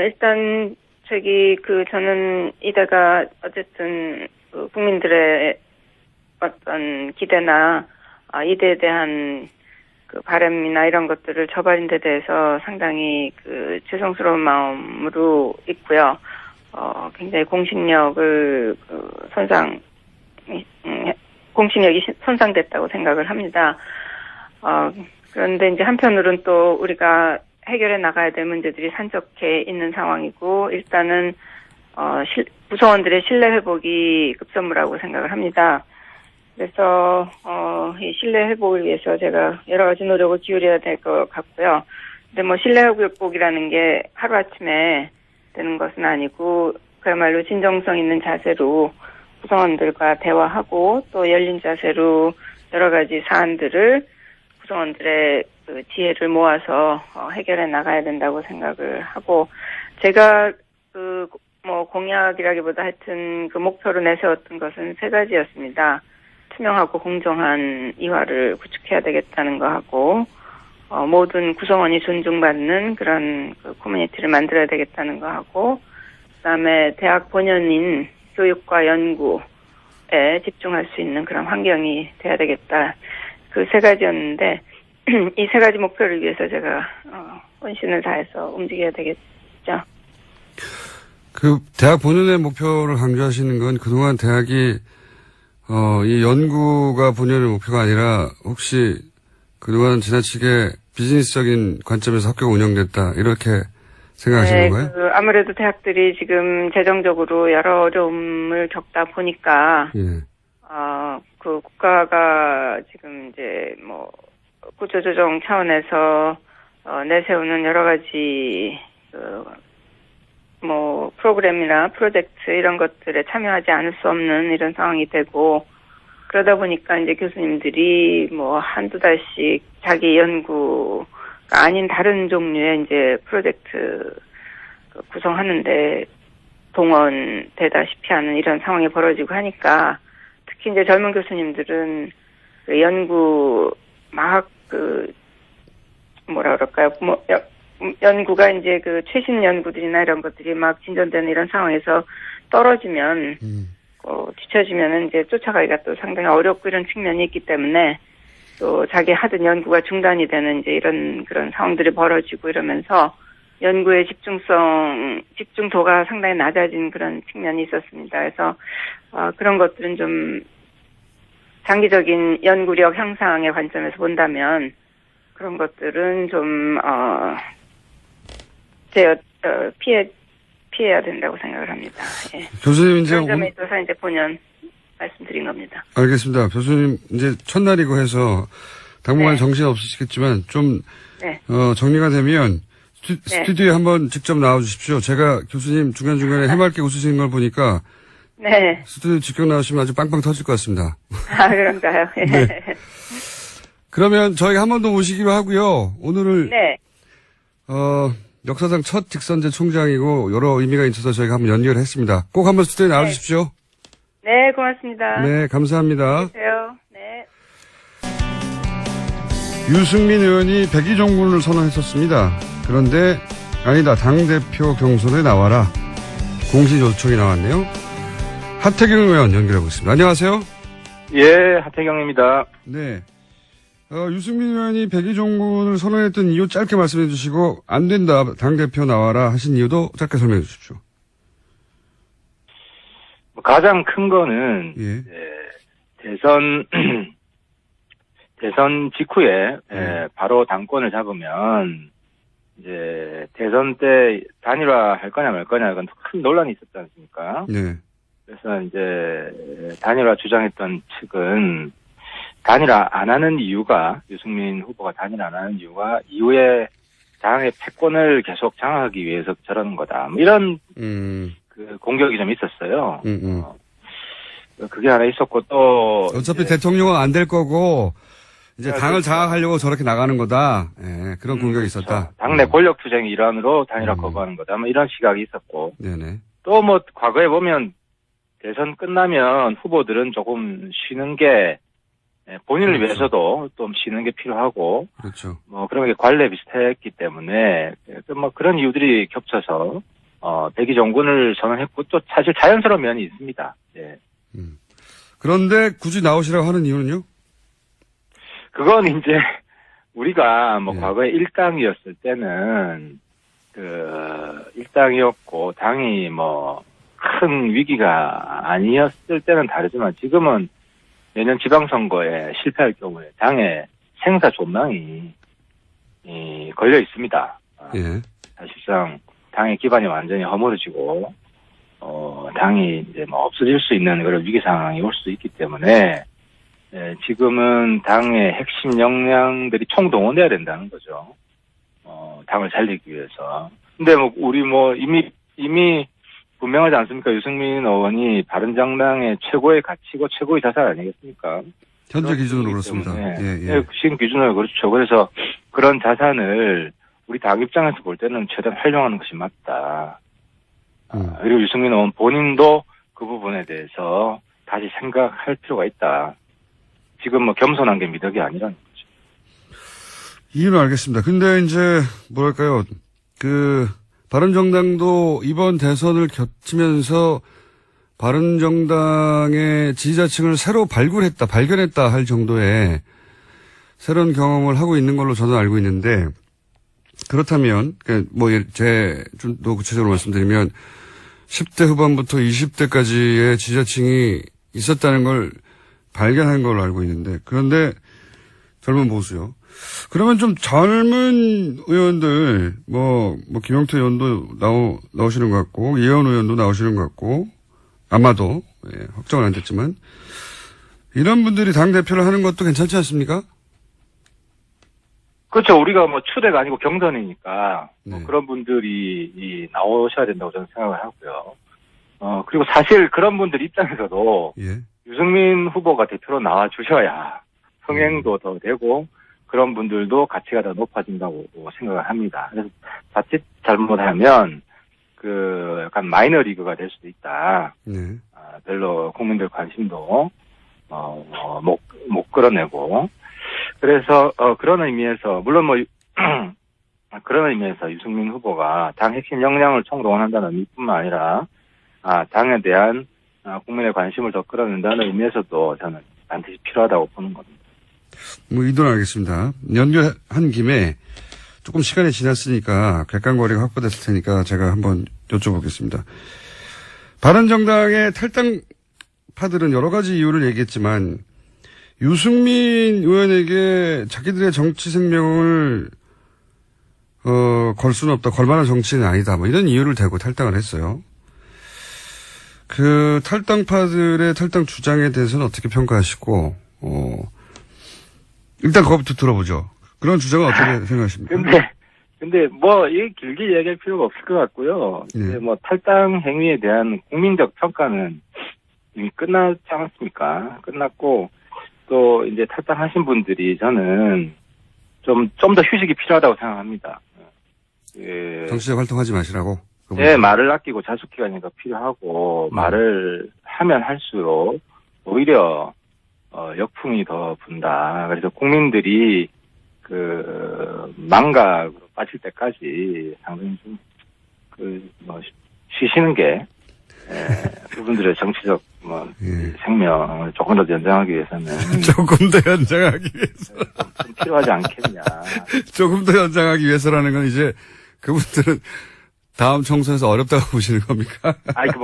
일단 저는 이대가 어쨌든 그 국민들의 어떤 기대나 이대에 대한 그 바람이나 이런 것들을 저버린 데 대해서 상당히 그 죄송스러운 마음으로 있고요. 굉장히 공신력이 손상됐다고 생각을 합니다. 그런데 이제 한편으로는 또 우리가 해결해 나가야 될 문제들이 산적해 있는 상황이고, 일단은, 구성원들의 신뢰 회복이 급선무라고 생각을 합니다. 그래서, 이 신뢰 회복을 위해서 제가 여러 가지 노력을 기울여야 될 것 같고요. 근데 뭐 신뢰 회복이라는 게 하루아침에 되는 것은 아니고, 그야말로 진정성 있는 자세로 구성원들과 대화하고 또 열린 자세로 여러 가지 사안들을 구성원들의 그 지혜를 모아서 해결해 나가야 된다고 생각을 하고, 제가 공약이라기보다 하여튼 그 목표로 내세웠던 것은 3가지였습니다. 투명하고 공정한 이화를 구축해야 되겠다는 거 하고, 모든 구성원이 존중받는 그런 그 커뮤니티를 만들어야 되겠다는 거 하고, 그다음에 대학 본연인 교육과 연구에 집중할 수 있는 그런 환경이 돼야 되겠다. 그 3가지였는데, 이 3가지 목표를 위해서 제가 혼신을 다해서 움직여야 되겠죠. 그 대학 본연의 목표를 강조하시는 건 그동안 대학이 이 연구가 본연의 목표가 아니라 혹시 그동안 지나치게 비즈니스적인 관점에서 학교가 운영됐다 이렇게 생각하시는 건가요? 아무래도 대학들이 지금 재정적으로 여러 어려움을 겪다 보니까 예. 그 국가가 지금 이제 뭐 구조조정 차원에서 내세우는 여러 가지 뭐 프로그램이나 프로젝트 이런 것들에 참여하지 않을 수 없는 이런 상황이 되고, 그러다 보니까 이제 교수님들이 뭐 한두 달씩 자기 연구가 아닌 다른 종류의 이제 프로젝트 구성하는데 동원되다시피 하는 이런 상황이 벌어지고 하니까, 특히 이제 젊은 교수님들은 그 연구 연구가 이제 그 최신 연구들이나 이런 것들이 막 진전되는 이런 상황에서 떨어지면, 뒤처지면은 이제 쫓아가기가 또 상당히 어렵고 이런 측면이 있기 때문에, 또 자기 하던 연구가 중단이 되는 이제 그런 상황들이 벌어지고 이러면서 연구의 집중도가 상당히 낮아진 그런 측면이 있었습니다. 그래서, 그런 것들은 좀 장기적인 연구력 향상의 관점에서 본다면, 그런 것들은 좀, 피해야 된다고 생각을 합니다. 예. 교수님 이제 그런 점에 있어서 이제 본연 말씀드린 겁니다. 알겠습니다. 교수님 이제 첫날이고 해서 당분간 네. 정신 없으시겠지만 좀 네. 정리가 되면 스튜디오에 한번 직접 나와 주십시오. 제가 교수님 중간중간에 해맑게 웃으시는 걸 보니까 네. 스튜디오 직접 나오시면 아주 빵빵 터질 것 같습니다. 그런가요? 네. 그러면 저희가 한 번 더 모시기로 하고요. 오늘은 네. 역사상 첫 직선제 총장이고 여러 의미가 있어서 저희가 한번 연결했습니다. 꼭 한번 스튜디오에 나와 주십시오. 네, 고맙습니다. 네, 감사합니다. 안녕히 계세요. 네. 유승민 의원이 백의종군을 선언했었습니다. 그런데 아니다. 당대표 경선에 나와라. 공식 요청이 나왔네요. 하태경 의원 연결해보겠습니다. 안녕하세요. 예, 하태경입니다. 네. 유승민 의원이 백의종군을 선언했던 이유 짧게 말씀해 주시고 안 된다. 당대표 나와라 하신 이유도 짧게 설명해 주십시오. 가장 큰 거는 예. 대선 직후에 바로 당권을 잡으면 이제 대선 때 단일화할 거냐 말 거냐 이건 큰 논란이 있었지 않습니까? 네. 그래서 이제 단일화 주장했던 측은 단일화 안 하는 이유가, 유승민 후보가 단일화 안 하는 이유가 이후에 당의 패권을 계속 장악하기 위해서 저러는 거다. 뭐 이런 그 공격이 좀 있었어요. 그게 하나 있었고 또 어차피 대통령은 안 될 거고 이제 당을 장악하려고 저렇게 나가는 거다. 예, 그런 공격이 있었다. 당내 권력 투쟁의 일환으로 단일화 거부하는 거다. 뭐 이런 시각이 있었고. 네네. 또 뭐 과거에 보면 대선 끝나면 후보들은 조금 쉬는 게 본인을 그렇죠. 위해서도 좀 쉬는 게 필요하고 그렇죠. 뭐 그런 게 관례 비슷했기 때문에 뭐 그런 이유들이 겹쳐서 백의종군을 선언했고 또 사실 자연스러운 면이 있습니다. 예. 그런데 굳이 나오시라고 하는 이유는요? 그건 이제 우리가 뭐 예. 과거에 일당이었을 때는 일당이었고 당이 뭐 큰 위기가 아니었을 때는 다르지만 지금은 내년 지방선거에 실패할 경우에 당의 생사 존망이 걸려 있습니다. 예. 사실상 당의 기반이 완전히 허물어지고 당이 이제 뭐 없어질 수 있는 그런 위기 상황이 올 수 있기 때문에 지금은 당의 핵심 역량들이 총동원돼야 된다는 거죠. 당을 살리기 위해서. 근데 뭐 우리 뭐 이미 분명하지 않습니까? 유승민 의원이 바른정당의 최고의 가치고 최고의 자산 아니겠습니까? 현재 기준으로 그렇습니다. 예, 예. 지금 기준으로 그렇죠. 그래서 그런 자산을 우리 당 입장에서 볼 때는 최대한 활용하는 것이 맞다. 그리고 유승민 의원 본인도 그 부분에 대해서 다시 생각할 필요가 있다. 지금 뭐 겸손한 게 미덕이 아니라는 거죠. 이유는 알겠습니다. 근데 이제 뭐랄까요? 바른정당도 이번 대선을 겹치면서 바른정당의 지지자층을 새로 발견했다 할 정도의 새로운 경험을 하고 있는 걸로 저는 알고 있는데, 그렇다면, 좀 더 구체적으로 말씀드리면, 10대 후반부터 20대까지의 지지자층이 있었다는 걸 발견한 걸로 알고 있는데, 그런데 젊은 보수요. 그러면 좀 젊은 의원들, 김영태 의원도 나오시는 것 같고, 이혜원 의원도 나오시는 것 같고, 아마도, 확정은 안 됐지만, 이런 분들이 당대표를 하는 것도 괜찮지 않습니까? 그렇죠. 우리가 뭐 추대가 아니고 경선이니까, 네. 그런 분들이 나오셔야 된다고 저는 생각을 하고요. 그리고 사실 그런 분들 입장에서도, 예. 유승민 후보가 대표로 나와 주셔야 흥행도 더 되고, 그런 분들도 가치가 더 높아진다고 생각을 합니다. 그래서 자칫 잘못하면 약간 마이너 리그가 될 수도 있다. 네. 별로 국민들 관심도 못 끌어내고. 그래서 그런 의미에서 물론 그런 의미에서 유승민 후보가 당 핵심 역량을 총동원한다는 의미뿐만 아니라 당에 대한 국민의 관심을 더 끌어낸다는 의미에서도 저는 반드시 필요하다고 보는 겁니다. 이도는 알겠습니다. 연결한 김에 조금 시간이 지났으니까 객관거리가 확보됐을 테니까 제가 한번 여쭤보겠습니다. 바른정당의 탈당파들은 여러 가지 이유를 얘기했지만 유승민 의원에게 자기들의 정치 생명을 걸 수는 없다. 걸만한 정치는 아니다. 이런 이유를 대고 탈당을 했어요. 그 탈당파들의 탈당 주장에 대해서는 어떻게 평가하시고 일단 그것부터 들어보죠. 그런 주장은 어떻게 생각하십니까? 근데 이게 길게 이야기할 필요가 없을 것 같고요. 네. 이제 탈당 행위에 대한 국민적 평가는 이미 끝났지 않았습니까? 끝났고 또 이제 탈당하신 분들이 저는 좀 더 휴식이 필요하다고 생각합니다. 정치적 활동하지 마시라고. 네, 말을 아끼고 자숙기간이 더 필요하고 말을 하면 할수록 오히려 역풍이 더 분다. 그래서 국민들이 망각으로 빠질 때까지 상당히 좀 쉬시는 게 그분들의 정치적 생명을 조금 더 연장하기 위해서는 조금 더 연장하기 위해서. 좀 필요하지 않겠냐. 조금 더 연장하기 위해서라는 건 이제 그분들은 다음 총선에서 어렵다고 보시는 겁니까?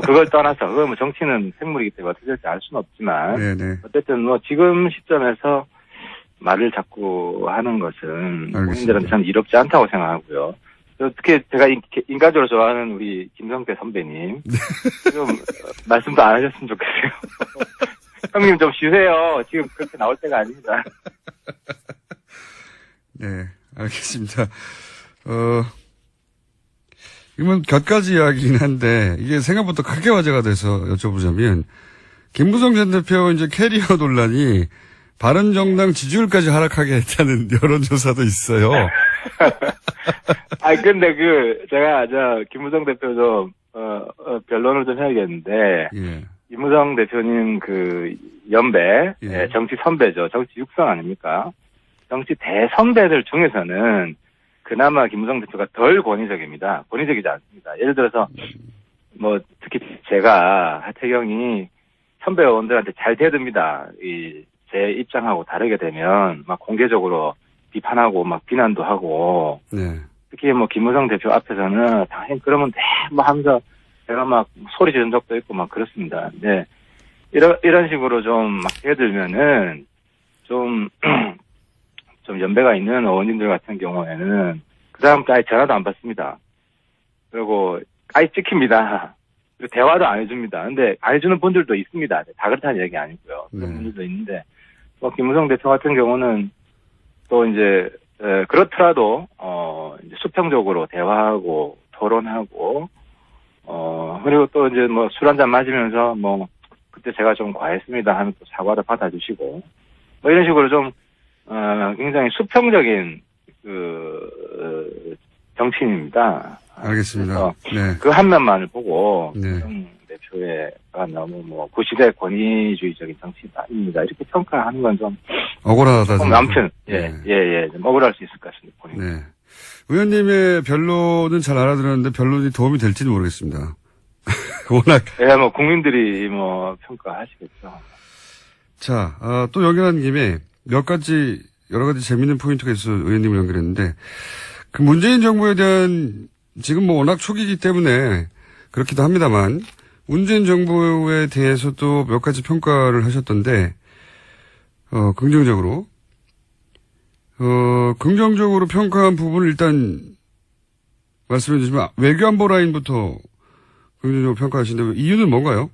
그걸 떠나서, 정치는 생물이기 때문에 어떻게 될지 알 수는 없지만, 네네. 어쨌든 지금 시점에서 말을 자꾸 하는 것은 국민들한테 저는 이롭지 않다고 생각하고요. 어떻게 제가 인간적으로 좋아하는 우리 김성태 선배님, 좀 말씀도 안 하셨으면 좋겠어요. 형님 좀 쉬세요. 지금 그렇게 나올 때가 아닙니다. 네, 알겠습니다. 이건 곁가지 이야기긴 한데, 이게 생각보다 크게 화제가 돼서 여쭤보자면, 김무성 전 대표 이제 캐리어 논란이 바른정당 지지율까지 하락하게 했다는 여론조사도 있어요. 근데 제가 김무성 대표 좀, 변론을 좀 해야겠는데, 예. 김무성 대표님 그 연배, 예. 예, 정치 선배죠. 정치 육성 아닙니까? 정치 대선배들 중에서는 그나마 김무성 대표가 덜 권위적입니다. 권위적이지 않습니다. 예를 들어서 뭐 특히 제가 하태경이 선배 의원들한테 잘 대듭니다. 제 입장하고 다르게 되면 막 공개적으로 비판하고 막 비난도 하고 네. 특히 뭐 김무성 대표 앞에서는 당연히 그러면 뭐 하면서 제가 막 소리 지른 적도 있고 막 그렇습니다. 근데 이런 식으로 좀 막 대들면은 좀 연배가 있는 의원님들 같은 경우에는 그 다음부터 아예 전화도 안 받습니다. 그리고 아예 찍힙니다. 그리고 대화도 안 해줍니다. 근데 안 해주는 분들도 있습니다. 다 그렇다는 얘기 아니고요. 그런 네. 분들도 있는데 뭐 김무성 대표 같은 경우는 또 이제 그렇더라도 이제 수평적으로 대화하고 토론하고 그리고 또 이제 뭐 술 한잔 마시면서 뭐 그때 제가 좀 과했습니다 하면 또 사과도 받아주시고 뭐 이런 식으로 좀 굉장히 수평적인 정치인입니다. 알겠습니다. 네. 그 한 면만을 보고 네. 대표가 너무 뭐 구시대 권위주의적인 정치인입니다. 이렇게 평가하는 건 좀 억울하다. 아무튼 네. 좀 억울할 수 있을 것 같습니다. 본인은. 네. 의원님의 변론은 잘 알아들었는데 변론이 도움이 될지는 모르겠습니다. 워낙. 예, 뭐 국민들이 뭐 평가하시겠죠. 자, 또 연결한 김에 여러 가지 재밌는 포인트가 있어서 의원님을 연결했는데 그 문재인 정부에 대한 지금 뭐 워낙 초기이기 때문에 그렇기도 합니다만 문재인 정부에 대해서도 몇 가지 평가를 하셨던데 긍정적으로 긍정적으로 평가한 부분을 일단 말씀해 주시면 외교안보 라인부터 긍정적으로 평가하시는데 이유는 뭔가요?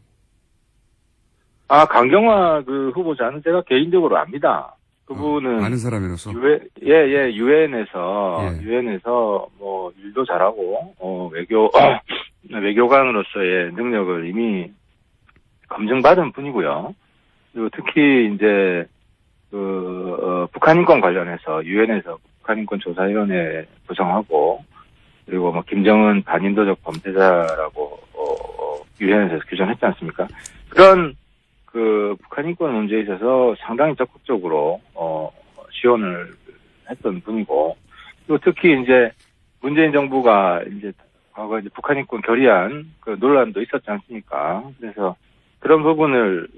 강경화 그 후보자는 제가 개인적으로 압니다. 그분은 아는 사람이라서. 유엔에서 뭐 일도 잘하고 외교관으로서의 능력을 이미 검증받은 분이고요. 그리고 특히 이제 북한 인권 관련해서 유엔에서 북한 인권 조사위원회 구성하고 그리고 뭐 김정은 반인도적 범죄자라고 유엔에서 규정했지 않습니까? 그런 북한 인권 문제에 있어서 상당히 적극적으로 지원을 했던 분이고 그리고 특히 이제 문재인 정부가 이제 과거 이제 북한 인권 결의안 그 논란도 있었지 않습니까? 그래서 그런 부분을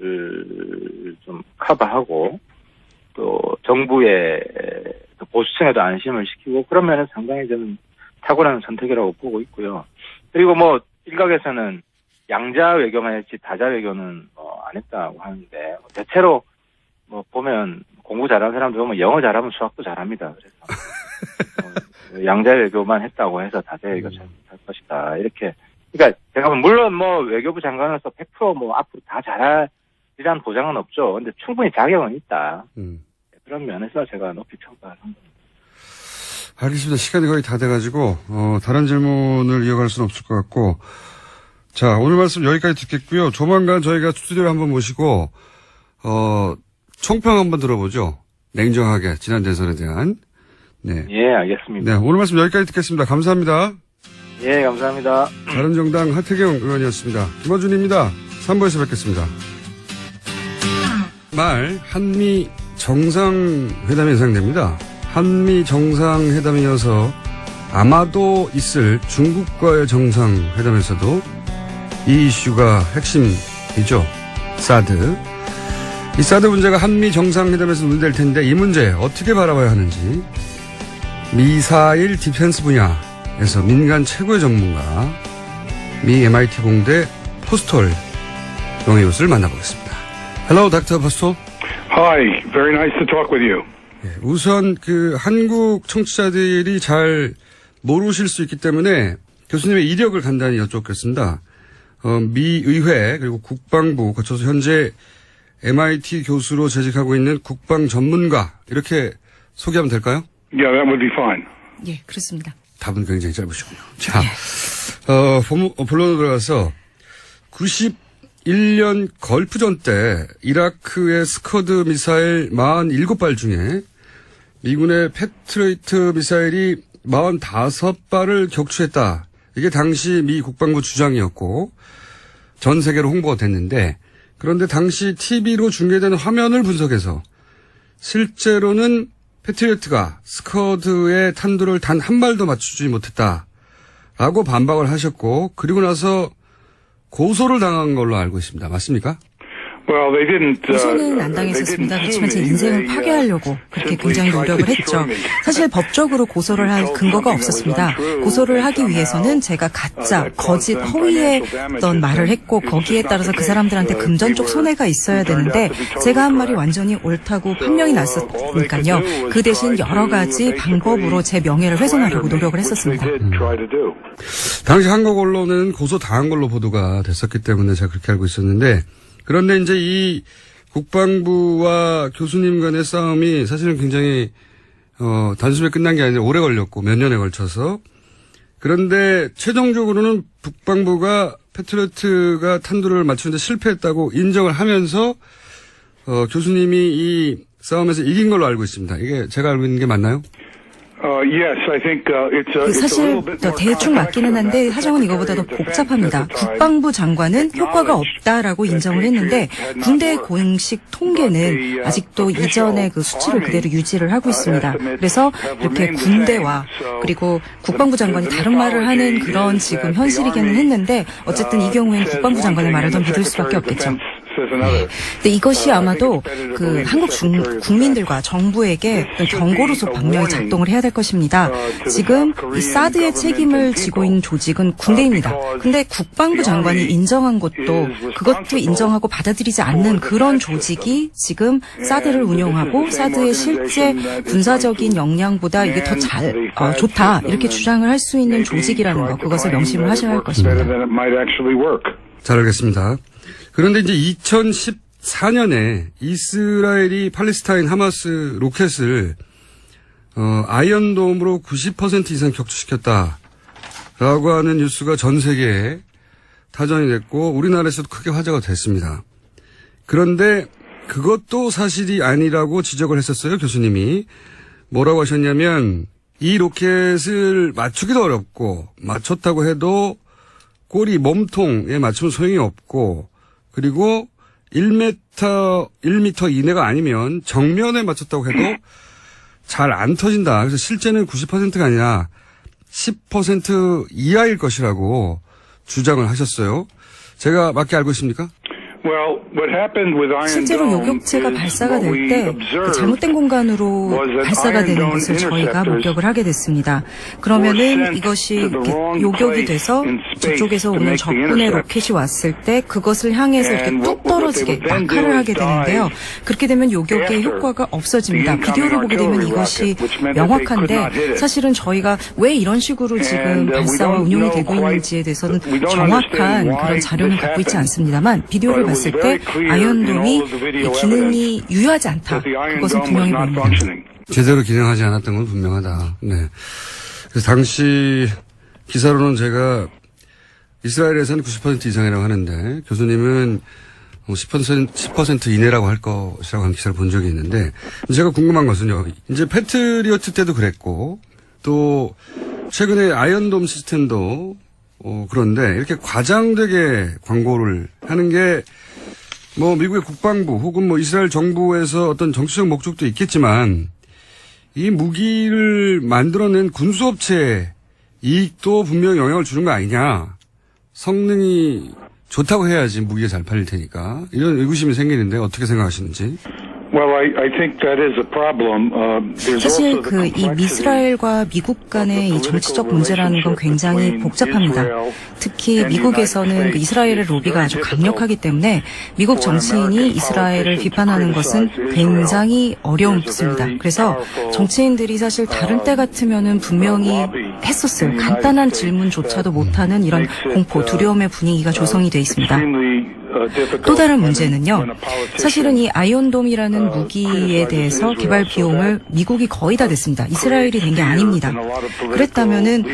좀 커버하고 또 정부의 보수층에도 안심을 시키고 그런 면에서 상당히 저는 탁월한 선택이라고 보고 있고요. 그리고 뭐 일각에서는 양자 외교만 했지 다자 외교는 안 했다고 하는데 대체로 뭐 보면 공부 잘하는 사람들 보면 영어 잘하면 수학도 잘합니다. 그래서 양자 외교만 했다고 해서 다자 외교 잘 것이다 이렇게. 그러니까 제가 물론 뭐 외교부 장관으로서 100% 뭐 앞으로 다 잘하리란 보장은 없죠. 근데 충분히 자격은 있다. 그런 면에서 제가 높이 평가를 한 겁니다. 알겠습니다. 시간이 거의 다 돼가지고 다른 질문을 이어갈 수는 없을 것 같고 자 오늘 말씀 여기까지 듣겠고요. 조만간 저희가 스튜디오에 한번 모시고 총평 한번 들어보죠. 냉정하게 지난 대선에 대한. 네. 예, 알겠습니다. 네, 오늘 말씀 여기까지 듣겠습니다. 감사합니다. 예, 감사합니다. 바른정당 하태경 의원이었습니다. 김어준입니다. 3부에서 뵙겠습니다. 한미 정상회담이 예상됩니다. 한미 정상회담에 이어서 아마도 있을 중국과의 정상회담에서도 이 이슈가 핵심이죠. 사드. 이 사드 문제가 한미 정상회담에서 논의될 텐데 이 문제 어떻게 바라봐야 하는지 미사일 디펜스 분야에서 민간 최고의 전문가 미 MIT 공대 포스톨 명예교수를 만나보겠습니다. Hello, Dr. Postol. Hi, very nice to talk with you. 우선 한국 청취자들이 잘 모르실 수 있기 때문에 교수님의 이력을 간단히 여쭙겠습니다. 미 의회 그리고 국방부 거쳐서 현재 MIT 교수로 재직하고 있는 국방 전문가 이렇게 소개하면 될까요? Yeah, that would be fine. 예, 그렇습니다. 답은 굉장히 짧으시군요. 자, 본론으로 들어가서 91년 걸프전 때 이라크의 스커드 미사일 47발 중에 미군의 패트리어트 미사일이 45발을 격추했다. 이게 당시 미 국방부 주장이었고 전 세계로 홍보가 됐는데 그런데 당시 TV로 중계되는 화면을 분석해서 실제로는 패트리어트가 스커드의 탄두를 단 한 발도 맞추지 못했다라고 반박을 하셨고 그리고 나서 고소를 당한 걸로 알고 있습니다. 맞습니까? Well, they didn't. 고소는 안 당했었습니다. 그렇지만 제 인생을 파괴하려고 그렇게 굉장히 노력을 했죠. 사실 법적으로 고소를 할 근거가 없었습니다. 고소를 하기 위해서는 제가 가짜, 거짓, 허위의 어떤 말을 했고 거기에 따라서 그 사람들한테 금전적 손해가 있어야 되는데 제가 한 말이 완전히 옳다고 판명이 났으니까요. 그 대신 여러 가지 방법으로 제 명예를 훼손하려고 노력을 했었습니다. 당시 한국 언론은 고소 당한 걸로 보도가 됐었기 때문에 제가 그렇게 알고 있었는데 그런데 이제 이 국방부와 교수님 간의 싸움이 사실은 굉장히 단숨에 끝난 게 아니라 오래 걸렸고 몇 년에 걸쳐서 그런데 최종적으로는 국방부가 패트리어트가 탄두를 맞추는데 실패했다고 인정을 하면서 교수님이 이 싸움에서 이긴 걸로 알고 있습니다. 이게 제가 알고 있는 게 맞나요? Yes, I think it's a 사실 little bit more 대충 맞기는 한데 사정은 이거보다 더 복잡합니다. 국방부 장관은 효과가 없다라고 인정을 했는데 군대 공식 통계는 아직도 이전의 그 수치를 그대로 유지를 하고 있습니다. 그래서 이렇게 군대와 그리고 국방부 장관이 다른 말을 하는 그런 지금 현실이기는 했는데 어쨌든 이 경우에는 국방부 장관의 말을 더 믿을 수밖에 없겠죠. 근데 이것이 아마도 그 한국 국민들과 정부에게 어떤 경고로서 분명히 작동을 해야 될 것입니다. 지금 이 사드의 책임을 지고 있는 조직은 군대입니다. 근데 국방부 장관이 인정한 것도 그것도 인정하고 받아들이지 않는 그런 조직이 지금 사드를 운영하고 사드의 실제 군사적인 역량보다 이게 더 좋다 이렇게 주장을 할 수 있는 조직이라는 거 그것을 명심을 하셔야 할 것입니다. 잘 알겠습니다. 그런데 이제 2014년에 이스라엘이 팔레스타인 하마스 로켓을 아이언돔으로 90% 이상 격추시켰다라고 하는 뉴스가 전 세계에 타전이 됐고 우리나라에서도 크게 화제가 됐습니다. 그런데 그것도 사실이 아니라고 지적을 했었어요. 교수님이. 뭐라고 하셨냐면 이 로켓을 맞추기도 어렵고 맞췄다고 해도 꼬리 몸통에 맞추면 소용이 없고 그리고 1m 이내가 아니면 정면에 맞췄다고 해도 잘 안 터진다. 그래서 실제는 90%가 아니라 10% 이하일 것이라고 주장을 하셨어요. 제가 맞게 알고 있습니까? 실제로 요격체가 발사가 될 때 잘못된 공간으로 발사가 되는 것을 저희가 목격을 하게 됐습니다. 그러면은 이것이 이렇게 요격이 돼서 저쪽에서 오는 적군의 로켓이 왔을 때 그것을 향해서 이렇게 뚝 떨어지게 낙하를 하게 되는데요. 그렇게 되면 요격의 효과가 없어집니다. 비디오를 보게 되면 이것이 명확한데 사실은 저희가 왜 이런 식으로 지금 발사와 운용이 되고 있는지에 대해서는 정확한 그런 자료는 갖고 있지 않습니다만 비디오를 봤을 때 아이언돔이 기능이 유효하지 않다. 그것은 분명히 보입니다. 제대로 기능하지 않았던 건 분명하다. 네. 그래서 당시 기사로는 제가 이스라엘에서는 90% 이상이라고 하는데 교수님은 10% 이내라고 할 것이라고 한 기사를 본 적이 있는데 제가 궁금한 것은요. 이제 패트리어트 때도 그랬고 또 최근에 아이언돔 시스템도 그런데 이렇게 과장되게 광고를 하는 게 뭐 미국의 국방부 혹은 뭐 이스라엘 정부에서 어떤 정치적 목적도 있겠지만 이 무기를 만들어낸 군수업체의 이익도 분명히 영향을 주는 거 아니냐. 성능이 좋다고 해야지 무기가 잘 팔릴 테니까. 이런 의구심이 생기는데 어떻게 생각하시는지. 사실 이 이스라엘과 미국 간의 이 정치적 문제라는 건 굉장히 복잡합니다. 특히 미국에서는 그 이스라엘의 로비가 아주 강력하기 때문에 미국 정치인이 이스라엘을 비판하는 것은 굉장히 어렵습니다. 그래서 정치인들이 사실 다른 때 같으면은 분명히 했었어요. 간단한 질문조차도 못하는 이런 공포, 두려움의 분위기가 조성이 돼 있습니다. 또 다른 문제는요. 사실은 이 아이언돔이라는 무기에 대해서 개발 비용을 미국이 거의 다 냈습니다. 이스라엘이 낸 게 아닙니다. 그랬다면은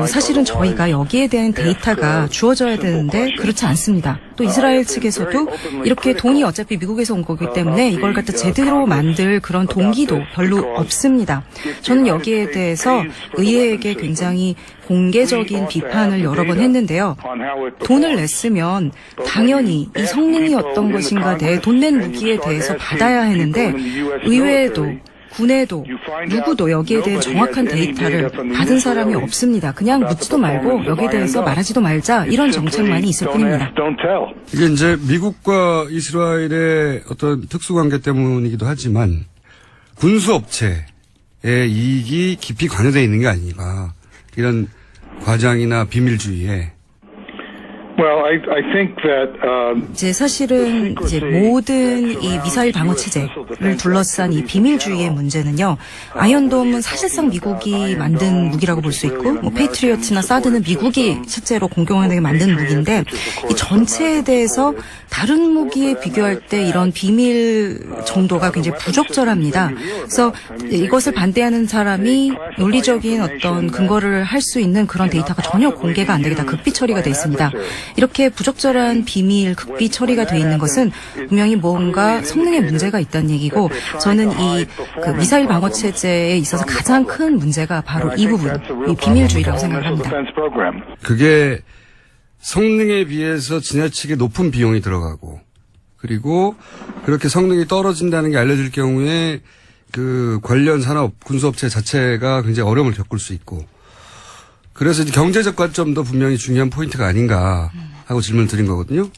사실은 저희가 여기에 대한 데이터가 주어져야 되는데 그렇지 않습니다. 또 이스라엘 측에서도 이렇게 돈이 어차피 미국에서 온 거기 때문에 이걸 갖다 제대로 만들 그런 동기도 별로 없습니다. 저는 여기에 대해서 의회에게 굉장히 공개적인 비판을 여러 번 했는데요. 돈을 냈으면 당연히 이 성능이 어떤 것인가 대해 돈 낸 무기에 대해서 받아야 하는데 의회에도 군에도 누구도 여기에 대해 정확한 데이터를 받은 사람이 없습니다. 그냥 묻지도 말고 여기에 대해서 말하지도 말자 이런 정책만이 있을 뿐입니다. 이게 이제 미국과 이스라엘의 어떤 특수관계 때문이기도 하지만 군수업체의 이익이 깊이 관여되어 있는 게 아닌가. 이런 과장이나 비밀주의에. Well, I think that 이제 사실은 이제 모든 이 미사일 방어 체제를 둘러싼 이 비밀주의의 문제는요. 아이언돔은 사실상 미국이 만든 무기라고 볼 수 있고, 뭐 페이트리어트나 사드는 미국이 실제로 공공연하게 만든 무기인데 이 전체에 대해서 다른 무기에 비교할 때 이런 비밀 정도가 굉장히 부적절합니다. 그래서 이것을 반대하는 사람이 논리적인 어떤 근거를 할 수 있는 그런 데이터가 전혀 공개가 안 되게 다 극비 처리가 돼 있습니다. 이렇게 부적절한 비밀, 극비 처리가 돼 있는 것은 분명히 뭔가 성능에 문제가 있다는 얘기고 저는 이 그 미사일 방어 체제에 있어서 가장 큰 문제가 바로 이 부분, 이 비밀주의라고 생각합니다. 그게 성능에 비해서 지나치게 높은 비용이 들어가고 그리고 그렇게 성능이 떨어진다는 게 알려질 경우에 그 관련 산업 군수업체 자체가 굉장히 어려움을 겪을 수 있고 그래서 이제 경제적 관점도 분명히 중요한 포인트가 아닌가 하고 질문을 드린 거거든요.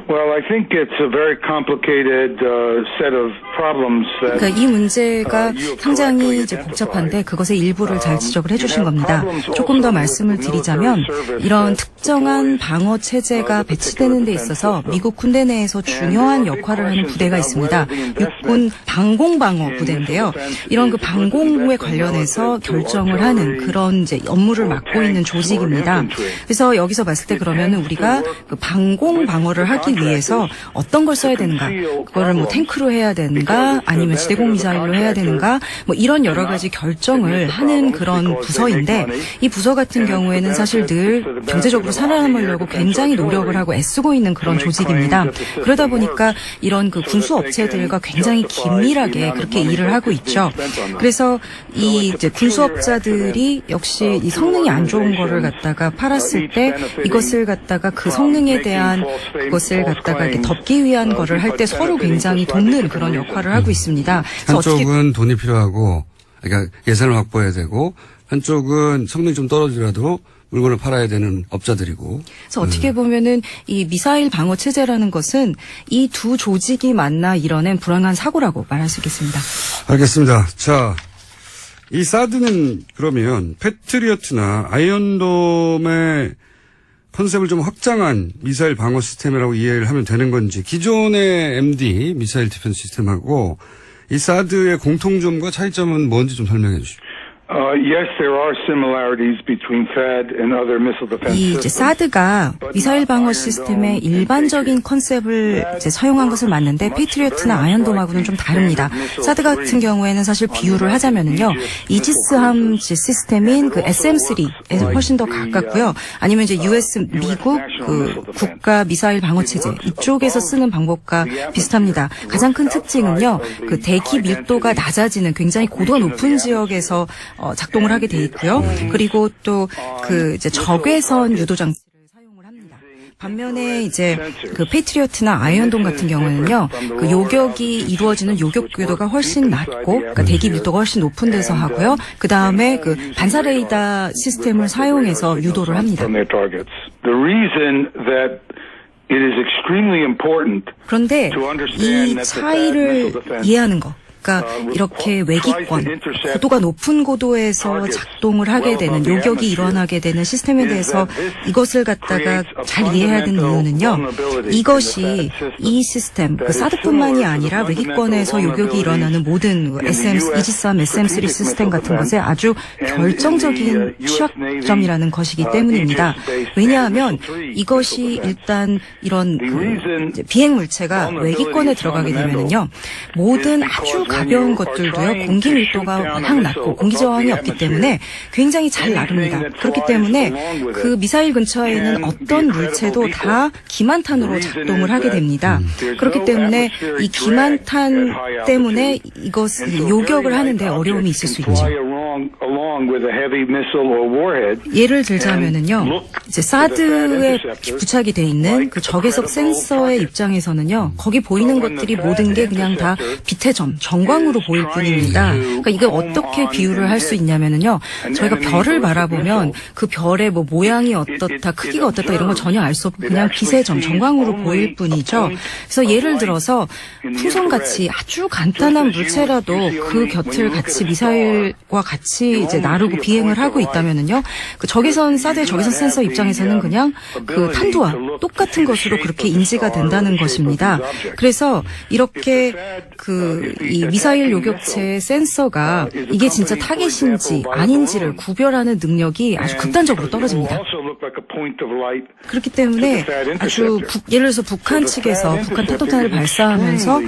Well, I think it's a very complicated set of problems that 그러니까 이 문제가 상당히 이제 복잡한데 그것의 일부를 잘 지적을 해주신 겁니다. 조금 더 말씀을 드리자면 이런 특정한 방어 체제가 배치되는 데 있어서 미국 군대 내에서 중요한 역할을 하는 부대가 있습니다. 육군 방공방어 부대인데요. 이런 그 방공에 관련해서 결정을 하는 그런 이제 업무를 맡고 있는 조직입니다. 그래서 여기서 봤을 때 그러면은 우리가 그 방공방어를 하기 위해서 어떤 걸 써야 되는가, 그거를 뭐 탱크로 해야 되는가, 아니면 지대공 미사일로 해야 되는가, 뭐 이런 여러 가지 결정을 하는 그런 부서인데 이 부서 같은 경우에는 사실 늘 경제적으로 살아남으려고 굉장히 노력을 하고 애쓰고 있는 그런 조직입니다. 그러다 보니까 이런 그 군수 업체들과 굉장히 긴밀하게 그렇게 일을 하고 있죠. 그래서 이 이제 군수업자들이 역시 이 성능이 안 좋은 거를 갖다가 팔았을 때 이것을 갖다가 그 성능에 대한 그것을 갖다가 이렇게 덮기 위한 거를 할 때 서로 굉장히 돕는 그런 역할을 하고 있습니다. 한쪽은 돈이 필요하고, 그러니까 예산을 확보해야 되고, 한쪽은 성능이 좀 떨어지더라도 물건을 팔아야 되는 업자들이고. 그래서 어떻게 보면은 이 미사일 방어 체제라는 것은 이 두 조직이 만나 이뤄낸 불행한 사고라고 말할 수 있겠습니다. 알겠습니다. 자, 이 사드는 그러면 패트리어트나 아이언돔의 컨셉을 좀 확장한 미사일 방어 시스템이라고 이해를 하면 되는 건지 기존의 MD 미사일 디펜스 시스템하고 이 사드의 공통점과 차이점은 뭔지 좀 설명해 주십시오. Yes, there are similarities between THAAD and other missile defense 이 이제 systems. 사드가 미사일 방어 시스템의 일반적인 컨셉을 이제 사용한 것은 맞는데 페이트리어트나 아이언돔하고는 좀 다릅니다. 사드 같은 경우에는 사실 비유를 하자면은요, 이지스함 시스템인 그 SM3에 훨씬 더 가깝고요. 아니면 이제 US 미국 그 국가 미사일 방어 체제 이쪽에서 쓰는 방법과 비슷합니다. 가장 큰 특징은요, 그 대기 밀도가 낮아지는 굉장히 고도가 높은 지역에서 작동을 하게 돼 있고요. 그리고 또 그 이제 적외선 유도 장치를 사용을 합니다. 반면에 이제 그 페이트리어트나 아이언돔 같은 경우에는요, 그 요격이 이루어지는 요격 궤도가 훨씬 낮고, 그러니까 대기 밀도가 훨씬 높은 데서 하고요. 그 다음에 그 반사 레이더 시스템을 사용해서 유도를 합니다. The reason that it is extremely important 그런데 이 차이를 이해하는 거. 그러니까 이렇게 외기권, 고도가 높은 고도에서 작동을 하게 되는, 요격이 일어나게 되는 시스템에 대해서 이것을 갖다가 잘 이해해야 되는 이유는요. 이것이 이 시스템, 그 사드뿐만이 아니라 외기권에서 요격이 일어나는 모든 이지스함, SM3 시스템 같은 것에 아주 결정적인 취약점이라는 것이기 때문입니다. 왜냐하면 이것이 일단 이런 그 비행 물체가 외기권에 들어가게 되면은요, 모든 아주 가벼운 것들도요, 공기 밀도가 워낙 낮고 공기 저항이 없기 때문에 굉장히 잘 나릅니다. 그렇기 때문에 그 미사일 근처에 있는 어떤 물체도 다 기만탄으로 작동을 하게 됩니다. 그렇기 때문에 이 기만탄 때문에 이것을 요격을 하는데 어려움이 있을 수 있죠. along with a heavy missile or warhead. 예를 들자면은요, 이제 사드에 부착이 돼 있는 그 적외선 센서의 입장에서는요, 거기 보이는 것들이 모든 게 그냥 다 빛의 점, 전광으로 보일 뿐입니다. 그러니까 이게 어떻게 비유를 할 수 있냐면은요, 저희가 별을 바라보면 그 별의 뭐 모양이 어떻다, 크기가 어떻다 이런 거 전혀 알 수 없고 그냥 빛의 점, 전광으로 보일 뿐이죠. 그래서 예를 들어서 풍선같이 아주 간단한 물체라도 그 곁을 같이 미사일과 같이 이제 나르고 비행을 하고 있다면은요, 그 적외선 사드의 적외선 센서 입장에서는 그냥 그 탄두와 똑같은 것으로 그렇게 인지가 된다는 것입니다. 그래서 이렇게 이 미사일 요격체의 센서가 이게 진짜 타겟인지 아닌지를 구별하는 능력이 아주 극단적으로 떨어집니다. 그렇기 때문에 아주 예를 들어서 북한 측에서 북한 탄도탄을 발사하면서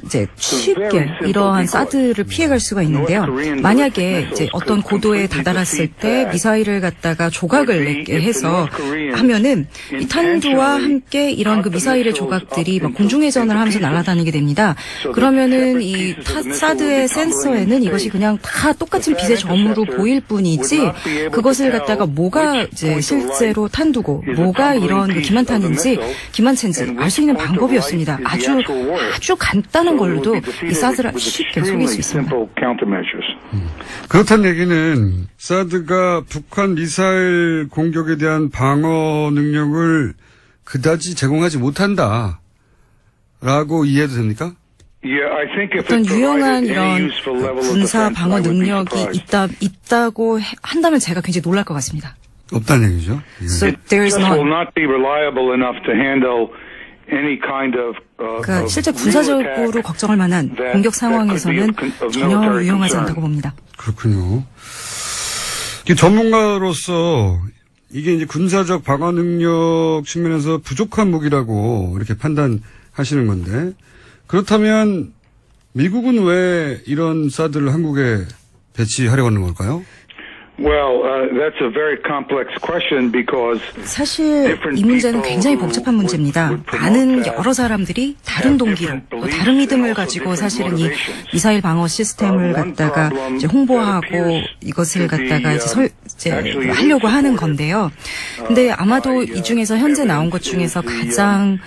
이제 쉽게 이러한 사드를 피해갈 수가 있는데요. 만약에 이제 어떤 고도에 다다랐을 때 미사일을 갖다가 조각을 내게 해서 하면은 이 탄두와 함께 이런 그 미사일의 조각들이 막 공중회전을 하면서 날아다니게 됩니다. 그러면은 이 사드의 센서에는 이것이 그냥 다 똑같은 빛의 점으로 보일 뿐이지 그것을 갖다가 뭐가 이제 실제로 탄두고 뭐가 이런 그 기만탄인지 기만체인지 알 수 있는 방법이 없습니다. 아주 간단한 걸로도 이 사드를 쉽게 속일 수 있습니다. 그렇다는 얘기는 사드가 북한 미사일 공격에 대한 방어 능력을 그다지 제공하지 못한다라고 이해해도 됩니까? 어떤 유용한 이런 군사 방어 능력이 있다고 한다면 제가 굉장히 놀랄 것 같습니다. 없다는 얘기죠. So there is none. 그러니까 실제 군사적으로 걱정할 만한 공격 상황에서는 전혀 유용하지 않다고 봅니다. 그렇군요. 전문가로서 이게 이제 군사적 방어 능력 측면에서 부족한 무기라고 이렇게 판단하시는 건데, 그렇다면 미국은 왜 이런 사드를 한국에 배치하려고 하는 걸까요? That's a very complex question because 사실 이 문제는 굉장히 복잡한 문제입니다. 많은 여러 사람들이 다른 동기로 또 다른 믿음을 가지고 사실은 이 미사일 방어 시스템을 갖다가 이제 홍보하고 이것을 갖다가 이제 하려고 하는 건데요. 근데 아마도 이 중에서 현재 나온 것 중에서 가장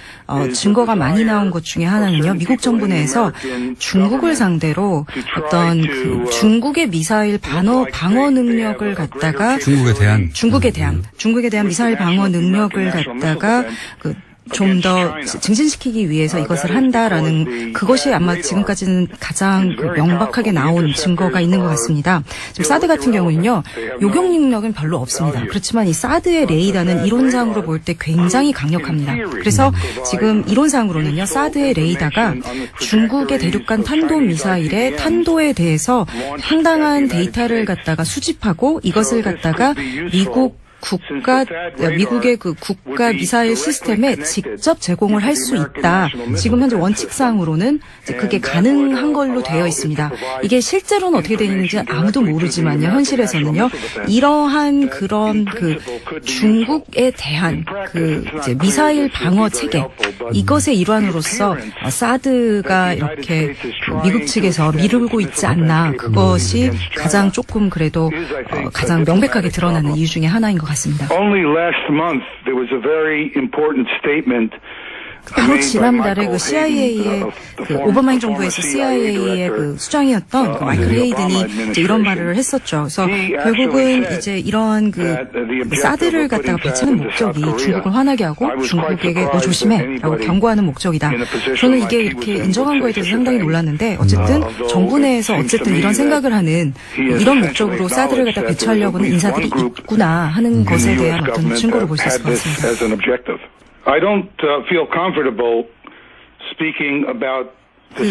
증거가 많이 나온 것 중에 하나는요, 미국 정부 내에서 중국을 상대로 어떤 그 중국의 미사일 방어 능력을 갖다가 중국에 대한 미사일 방어 능력을 갖다가 좀 더 증진시키기 위해서 이것을 한다라는 그것이 아마 지금까지는 가장 명백하게 나온 증거가 있는 것 같습니다. 지금 사드 같은 경우는요, 요격 능력은 별로 없습니다. 그렇지만 이 사드의 레이더는 이론상으로 볼 때 굉장히 강력합니다. 그래서 지금 이론상으로는요, 사드의 레이더가 중국의 대륙간 탄도 미사일의 탄도에 대해서 상당한 데이터를 갖다가 수집하고 이것을 갖다가 미국의 그 국가 미사일 시스템에 직접 제공을 할 수 있다. 지금 현재 원칙상으로는 그게 가능한 걸로 되어 있습니다. 이게 실제로는 어떻게 되는지 아무도 모르지만요, 현실에서는요, 이러한 그런 중국에 대한 이제 미사일 방어 체계, 이것의 일환으로서 사드가 이렇게 미국 측에서 미루고 있지 않나, 그것이 가장 조금 그래도 가장 명백하게 드러나는 이유 중에 하나인 것 같습니다. Only last month there was a very important statement. 바로 지난달에 그 CIA의 오바마 행정부에서 CIA의 수장이었던 마이클 헤이든이 이제 이런 말을 했었죠. 그래서 결국은 이제 이러한 사드를 갖다가 배치하는 목적이 중국을 화나게 하고 중국에게 너 조심해라고 경고하는 목적이다. 저는 이게 이렇게 인정한 거에 대해서 상당히 놀랐는데, 어쨌든 정부 내에서 어쨌든 이런 생각을 하는, 이런 목적으로 사드를 갖다 배치하려고는 인사들이 있구나 하는 것에 대한 어떤 증거를 볼 수 있을 것 같습니다. I don't feel comfortable speaking about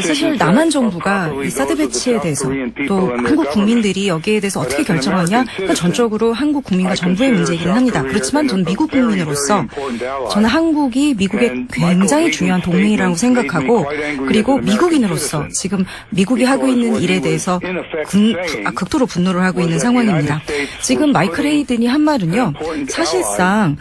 사실 남한 정부가 이 사드 배치에 대해서 또 한국 국민들이 여기에 대해서 어떻게 결정하냐, 그건 전적으로 한국 국민과 정부의 문제이긴 합니다. 그렇지만 저는 미국 국민으로서 저는 한국이 미국의 굉장히 중요한 동맹이라고 생각하고, 그리고 미국인으로서 지금 미국이 하고 있는 일에 대해서 극도로 분노를 하고 있는 상황입니다. 지금 마이클 헤이든이 한 말은요, 사실상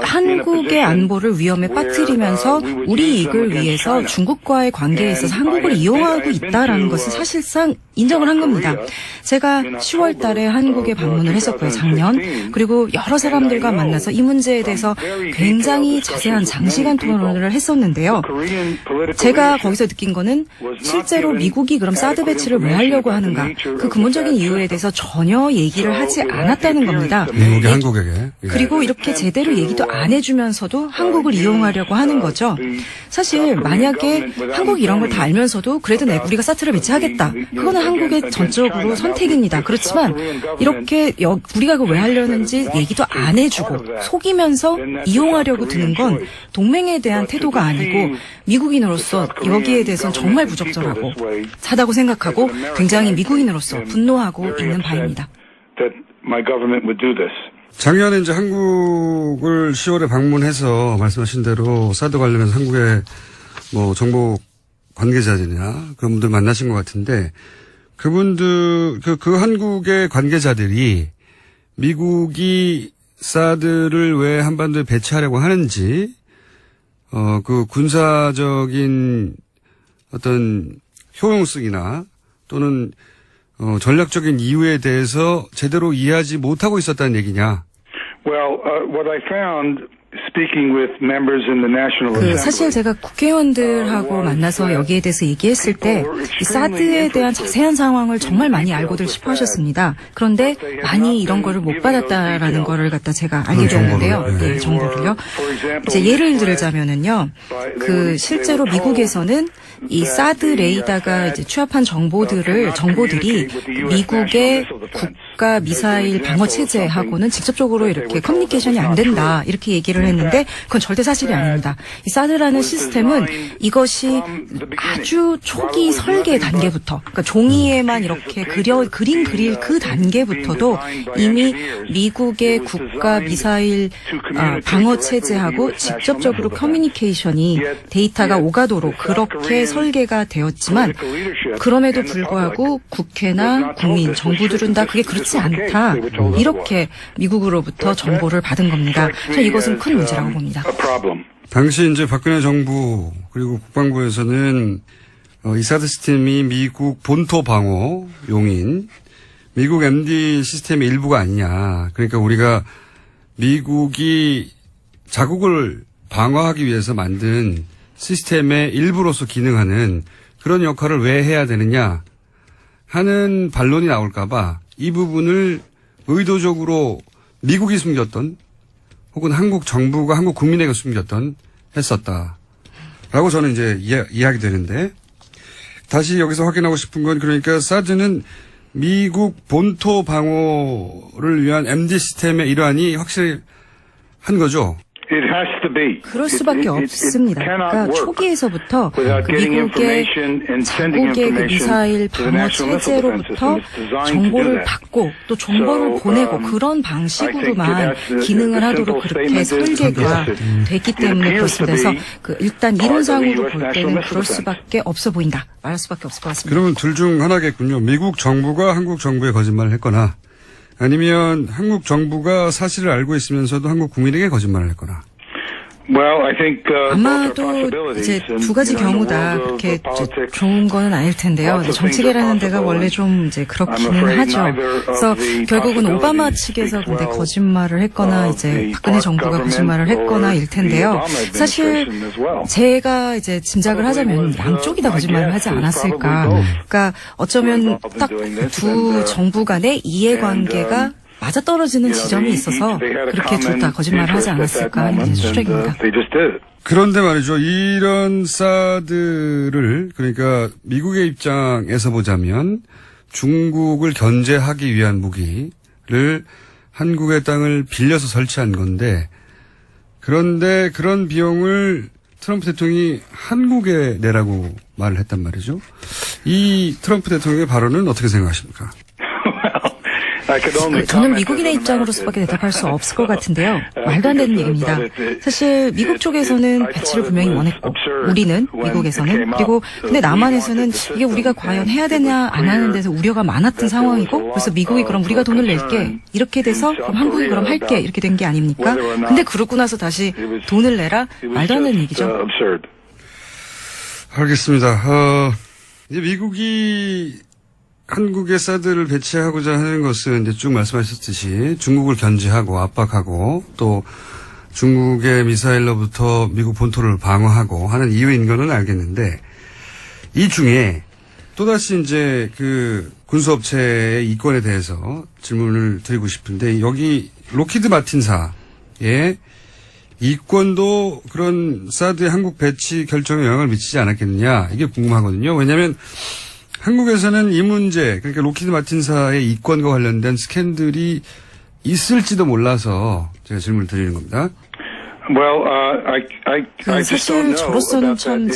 한국의 안보를 위험에 빠뜨리면서 우리 이익을 위해서 중국과의 관계에 있어서 한국을 이용하고 있다라는 것은 사실상 인정을 한 겁니다. 제가 10월 달에 한국에 방문을 했었고요, 작년. 그리고 여러 사람들과 만나서 이 문제에 대해서 굉장히 자세한 장시간 토론을 했었는데요. 제가 거기서 느낀 거는 실제로 미국이 그럼 사드 배치를 왜 하려고 하는가, 그 근본적인 이유에 대해서 전혀 얘기를 하지 않았다는 겁니다. 미국이 한국에게. 예. 그리고 이렇게 제대로 얘기도 안 해주면서도 한국을 이용하려고 하는 거죠. 사실 만약에 한국이 이런 걸 다 알면서도 그래도 우리가 사드를 배치하겠다. 그거는 한국의 전적으로 선택입니다. 그렇지만 이렇게 우리가 그걸 왜 하려는지 얘기도 안 해주고 속이면서 이용하려고 드는 건 동맹에 대한 태도가 아니고 미국인으로서 여기에 대해서는 정말 부적절하고 차다고 생각하고 굉장히 미국인으로서 분노하고 있는 바입니다. 작년에 이제 한국을 10월에 방문해서 말씀하신 대로 사드 관련해서 한국의 뭐 정보 관계자들이나 그런 분들 만나신 것 같은데 그분들, 그 한국의 관계자들이 미국이 사드를 왜 한반도에 배치하려고 하는지, 그 군사적인 어떤 효용성이나 또는 전략적인 이유에 대해서 제대로 이해하지 못하고 있었다는 얘기냐? Well, what I found speaking with members in the National Assembly. 사실 제가 국회의원들하고 만나서 여기에 대해서 얘기했을 때 이 사드에 대한 자세한 상황을 정말 많이 알고들 싶어 하셨습니다. 그런데 많이 이런 거를 못 받았다라는 거를 갖다 제가 알게 됐는데요. 네, 정보를요. 이제 예를 들자면은요. 그 실제로 미국에서는 이 사드 레이더가 이제 취합한 정보들이 미국의 국가 미사일 방어 체제하고는 직접적으로 이렇게 커뮤니케이션이 안 된다. 이렇게 얘기를 했는데 그건 절대 사실이 아닙니다. 이 사드라는 시스템은 이것이 아주 초기 설계 단계부터, 그러니까 종이에만 이렇게 그림 그릴 그 단계부터도 이미 미국의 국가 미사일 방어 체제하고 직접적으로 커뮤니케이션이 데이터가 오가도록 그렇게 설계가 되었지만 그럼에도 불구하고 국회나 국민, 정부들은 다 그게 그렇지 않다. 이렇게 미국으로부터 정보를 받은 겁니다. 저는 이것은 큰 문제라고 봅니다. 당시 이제 박근혜 정부 그리고 국방부에서는 이 사드 시스템이 미국 본토 방어용인 미국 MD 시스템의 일부가 아니냐. 그러니까 우리가 미국이 자국을 방어하기 위해서 만든 시스템의 일부로서 기능하는 그런 역할을 왜 해야 되느냐 하는 반론이 나올까봐 이 부분을 의도적으로 미국이 숨겼던 혹은 한국 정부가 한국 국민에게 숨겼던 했었다라고 저는 이제 이야기 되는데 다시 여기서 확인하고 싶은 건 그러니까 사드는 미국 본토 방어를 위한 MD 시스템의 일환이 확실히 한 거죠. It has to be. 그럴 수밖에 없습니다. 그러니까 초기에서부터 그 미국의 자국의 그 미사일 방어 체제로부터 정보를 받고 또 정보를 보내고 그런 방식으로만 기능을 하도록 그렇게 설계가 됐기 때문에 그렇습니다. 그래서 일단 이론상으로 볼 때는 그럴 수밖에 없어 보인다. 말할 수밖에 없을 것 같습니다. 그러면 둘 중 하나겠군요. 미국 정부가 한국 정부에 거짓말을 했거나 아니면 한국 정부가 사실을 알고 있으면서도 한국 국민에게 거짓말을 했거나. 아마도 이제 두 가지 경우다 그렇게 좋은 거는 아닐 텐데요. 정치계라는 데가 원래 좀 이제 그렇기는 하죠. 그래서 결국은 오바마 측에서 근데 거짓말을 했거나 이제 박근혜 정부가 거짓말을 했거나 일 텐데요. 사실 제가 이제 짐작을 하자면 양쪽이 다 거짓말을 하지 않았을까. 그러니까 어쩌면 딱 두 정부 간의 이해관계가 맞아떨어지는 지점이 있어서 그렇게 둘 다 거짓말을 하지 않았을까 하는 추정입니다. 그런데 말이죠. 이런 사드를 그러니까 미국의 입장에서 보자면 중국을 견제하기 위한 무기를 한국의 땅을 빌려서 설치한 건데 그런데 그런 비용을 트럼프 대통령이 한국에 내라고 말을 했단 말이죠. 이 트럼프 대통령의 발언은 어떻게 생각하십니까? 저는 미국인의 입장으로서밖에 대답할 수 없을 것 같은데요. 말도 안 되는 얘기입니다. 사실 미국 쪽에서는 배치를 분명히 원했고 우리는 미국에서는 그리고 근데 남한에서는 이게 우리가 과연 해야 되냐 안 하는 데서 우려가 많았던 상황이고 그래서 미국이 그럼 우리가 돈을 낼게 이렇게 돼서 그럼 한국이 그럼 할게 이렇게 된 게 아닙니까? 근데 그러고 나서 다시 돈을 내라? 말도 안 되는 얘기죠. 알겠습니다. 이제 미국이 한국에 사드를 배치하고자 하는 것은 이제 쭉 말씀하셨듯이 중국을 견제하고 압박하고 또 중국의 미사일로부터 미국 본토를 방어하고 하는 이유인 거는 알겠는데 이 중에 또다시 이제 그 군수업체의 이권에 대해서 질문을 드리고 싶은데 여기 로키드 마틴사의 이권도 그런 사드의 한국 배치 결정에 영향을 미치지 않았겠느냐 이게 궁금하거든요. 왜냐하면 한국에서는 이 문제 그러니까 로키드 마틴사의 이권과 관련된 스캔들이 있을지도 몰라서 제가 질문을 드리는 겁니다. 사실 저로서는 참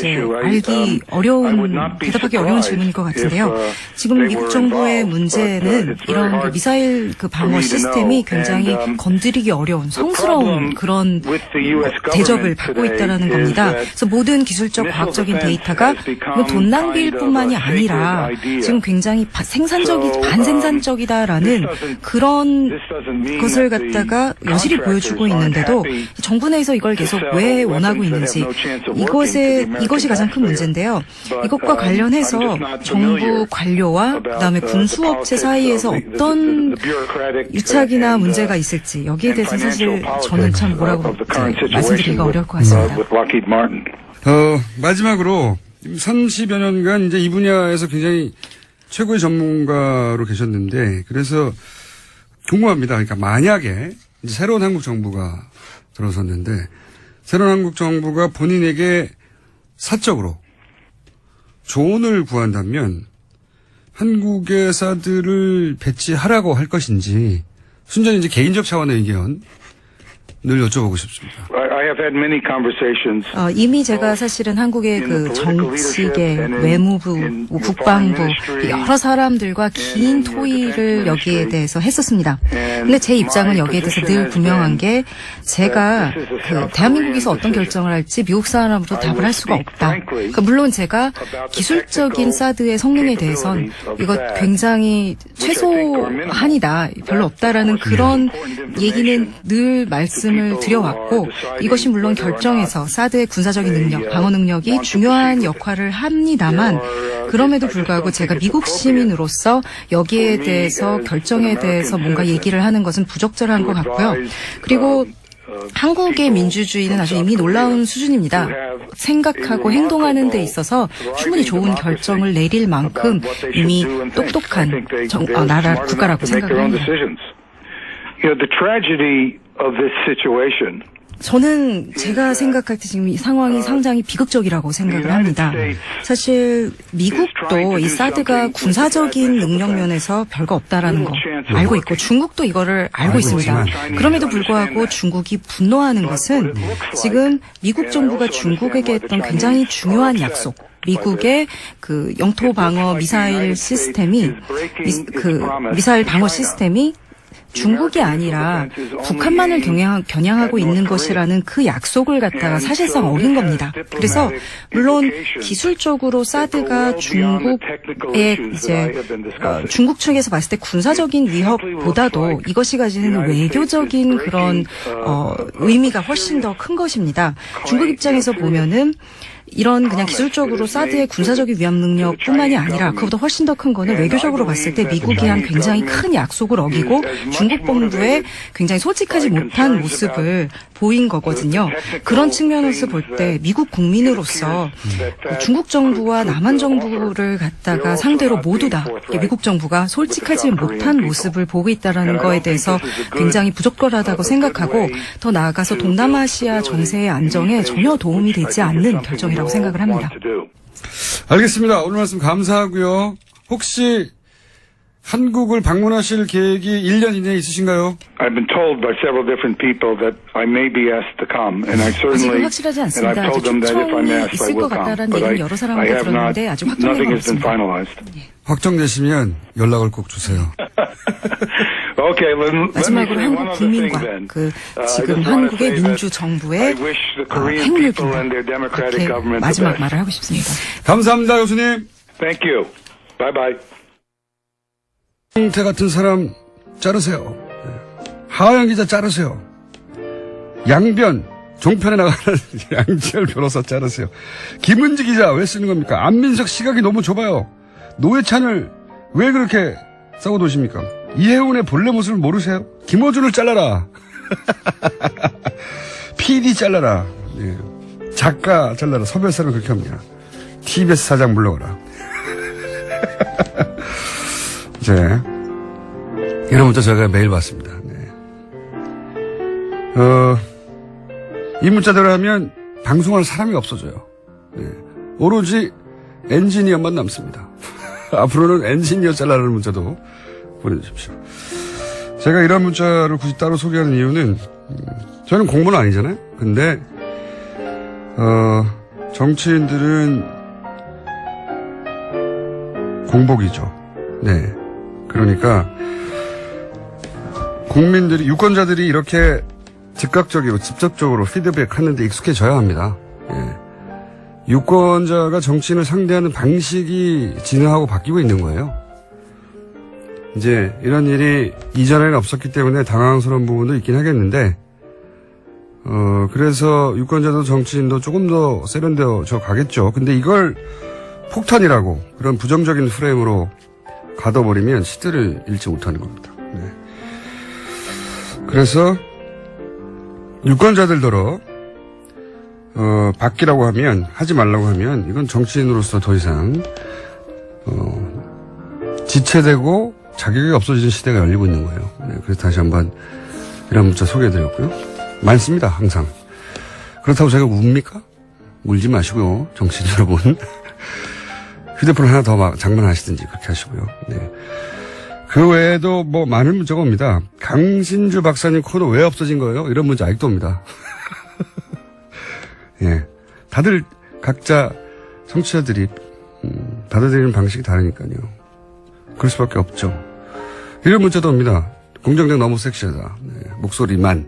알기 어려운, 대답하기 어려운 질문일 것 같은데요. 지금 미국 정부의 문제는 이런 그 미사일 그 방어 시스템이 굉장히 건드리기 어려운 성스러운 그런 대접을 받고 있다는 겁니다. 그래서 모든 기술적 과학적인 데이터가 돈 낭비일 뿐만이 아니라 지금 굉장히 반생산적이다라는 그런 것을 갖다가 여실히 보여주고 있는데도 정부 내에서 이걸 계속 왜 원하고 있는지 이것이 가장 큰 문제인데요. 이것과 관련해서 정부 관료와 그다음에 군수업체 사이에서 어떤 유착이나 문제가 있을지 여기에 대해서 사실 저는 참 뭐라고 말씀드리기가 어려울 것 같습니다. 마지막으로 30여 년간 이제 이 분야에서 굉장히 최고의 전문가로 계셨는데 그래서 궁금합니다. 그러니까 만약에 이제 새로운 한국 정부가 들어섰는데 새로운 한국 정부가 본인에게 사적으로 조언을 구한다면 한국의 사드를 배치하라고 할 것인지 순전히 이제 개인적 차원의 의견을 여쭤보고 싶습니다. 이미 제가 사실은 한국의 그 정치계, 외무부, 국방부 여러 사람들과 긴 토의를 여기에 대해서 했었습니다. 근데 제 입장은 여기에 대해서 늘 분명한 게 제가 그 대한민국에서 어떤 결정을 할지 미국 사람으로 답을 할 수가 없다. 그러니까 물론 제가 기술적인 사드의 성능에 대해선 이거 굉장히 최소한이다, 별로 없다라는 그런 얘기는 늘 말씀을 드려왔고 이것이 물론 결정에서 사드의 군사적인 능력, 방어 능력이 중요한 역할을 합니다만 그럼에도 불구하고 제가 미국 시민으로서 여기에 대해서 결정에 대해서 뭔가 얘기를 하는 것은 부적절한 것 같고요. 그리고 한국의 민주주의는 아주 이미 놀라운 수준입니다. 생각하고 행동하는 데 있어서 충분히 좋은 결정을 내릴 만큼 이미 똑똑한 국가라고 생각을 합니다. 저는 제가 생각할 때 지금 이 상황이 상당히 비극적이라고 생각을 합니다. 사실 미국도 이 사드가 군사적인 능력 면에서 별거 없다라는 거 알고 있고 중국도 이거를 알고 있습니다. 그럼에도 불구하고 중국이 분노하는 것은 지금 미국 정부가 중국에게 했던 굉장히 중요한 약속. 미국의 그 영토 방어 미사일 시스템이 미사일 방어 시스템이 중국이 아니라 북한만을 겨냥하고 있는 것이라는 그 약속을 갖다가 사실상 어긴 겁니다. 그래서 물론 기술적으로 사드가 중국의 이제 중국 측에서 봤을 때 군사적인 위협보다도 이것이 가지는 외교적인 그런 의미가 훨씬 더 큰 것입니다. 중국 입장에서 보면은 이런 그냥 기술적으로 사드의 군사적인 위협 능력뿐만이 아니라 그보다 훨씬 더 큰 거는 외교적으로 봤을 때 미국이 한 굉장히 큰 약속을 어기고 중국 본부에 굉장히 솔직하지 못한 모습을 보인 거거든요. 그런 측면에서 볼 때 미국 국민으로서 중국 정부와 남한 정부를 갖다가 상대로 모두 다 미국 정부가 솔직하지 못한 모습을 보고 있다는 거에 대해서 굉장히 부적절하다고 생각하고 더 나아가서 동남아시아 정세의 안정에 전혀 도움이 되지 않는 결정이라고 생각을 합니다. 알겠습니다. 오늘 말씀 감사하고요. 혹시 한국을 방문하실 계획이 1년 이내에 있으신가요? I've been told by several different people that I may be asked to come, and I certainly, 아직은 확실하지 and 않습니다. I've told them that if I'm 초청이 asked, I 있을 것 will come. 같다라는 But 얘기는 여러 I 사람한테 have not, 들었는데 아직 확정된 nothing 건 has been 없습니다. finalized. 확정되시면 연락을 꼭 주세요. Okay, let 마지막으로 me say one 한국 other thing 국민과 then. 그 I 지금 just wanna 한국의 say that 민주 정부의 I wish the Korean 행운을 people and their 빈다. democratic 그렇게 government the 마지막 best. 말을 하고 싶습니다. 감사합니다, 교수님. Thank you. Bye bye. 태 같은 사람 자르세요. 하영 기자 자르세요. 양변 종편에 나가는 양지열 변호사 자르세요. 김은지 기자 왜 쓰는 겁니까? 안민석 시각이 너무 좁아요. 노회찬을 왜 그렇게 싸고 도십니까? 이혜훈의 본래 모습을 모르세요? 김어준을 잘라라. PD 잘라라. 예. 작가 잘라라. 서별사는 그렇게 합니다. TBS 사장 물러가라. 이제 이런 문자 제가 매일 받습니다. 네. 이 문자대로 하면 방송할 사람이 없어져요. 네. 오로지 엔지니어만 남습니다. 앞으로는 엔지니어 잘라라는 문자도 보내주십시오. 제가 이런 문자를 굳이 따로 소개하는 이유는 저는 공무원 아니잖아요. 근데 정치인들은 공복이죠. 네. 그러니까 국민들이 유권자들이 이렇게 즉각적이고 직접적으로 피드백하는데 익숙해져야 합니다. 예. 유권자가 정치인을 상대하는 방식이 진화하고 바뀌고 있는 거예요. 이제 이런 일이 이전에는 없었기 때문에 당황스러운 부분도 있긴 하겠는데 그래서 유권자도 정치인도 조금 더 세련되어져 가겠죠. 근데 이걸 폭탄이라고 그런 부정적인 프레임으로 가둬버리면 시대를 잃지 못하는 겁니다. 네. 그래서 유권자들더러 바뀌라고 하면 하지 말라고 하면 이건 정치인으로서 더 이상 지체되고 자격이 없어지는 시대가 열리고 있는 거예요. 네, 그래서 다시 한번 이런 문자 소개해드렸고요. 많습니다. 항상. 그렇다고 제가 웁니까? 울지 마시고요. 정치인 여러분. 휴대폰 하나 더 장만하시든지 그렇게 하시고요. 네. 그 외에도 뭐 많은 문자가 옵니다. 강신주 박사님 코너 왜 없어진 거예요? 이런 문자 아직도 옵니다. 예. 다들 각자 청취자들이 받아들이는 방식이 다르니까요. 그럴 수밖에 없죠. 이런 문자도 옵니다. 공정장 너무 섹시하다. 네. 목소리만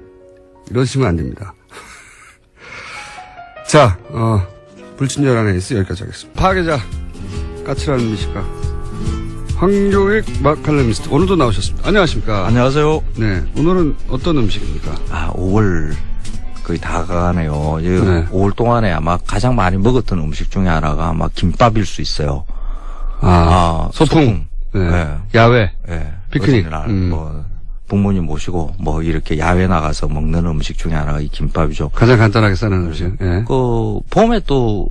이러시면 안 됩니다. 자, 불친절 에이스 여기까지 하겠습니다. 파괴자 까칠한 미식가 황교익 칼럼니스트 오늘도 나오셨습니다. 안녕하십니까? 안녕하세요. 네, 오늘은 어떤 음식입니까? 5월 거의 다 가네요. 네. 5월 동안에 아마 가장 많이 먹었던 음식 중에 하나가 아마 김밥일 수 있어요. 소풍. 네. 네. 야외. 네. 피크닉. 어린이날 뭐 부모님 모시고 뭐 이렇게 야외 나가서 먹는 음식 중에 하나가 이 김밥이죠. 가장 간단하게 싸는 음식. 예. 봄에 또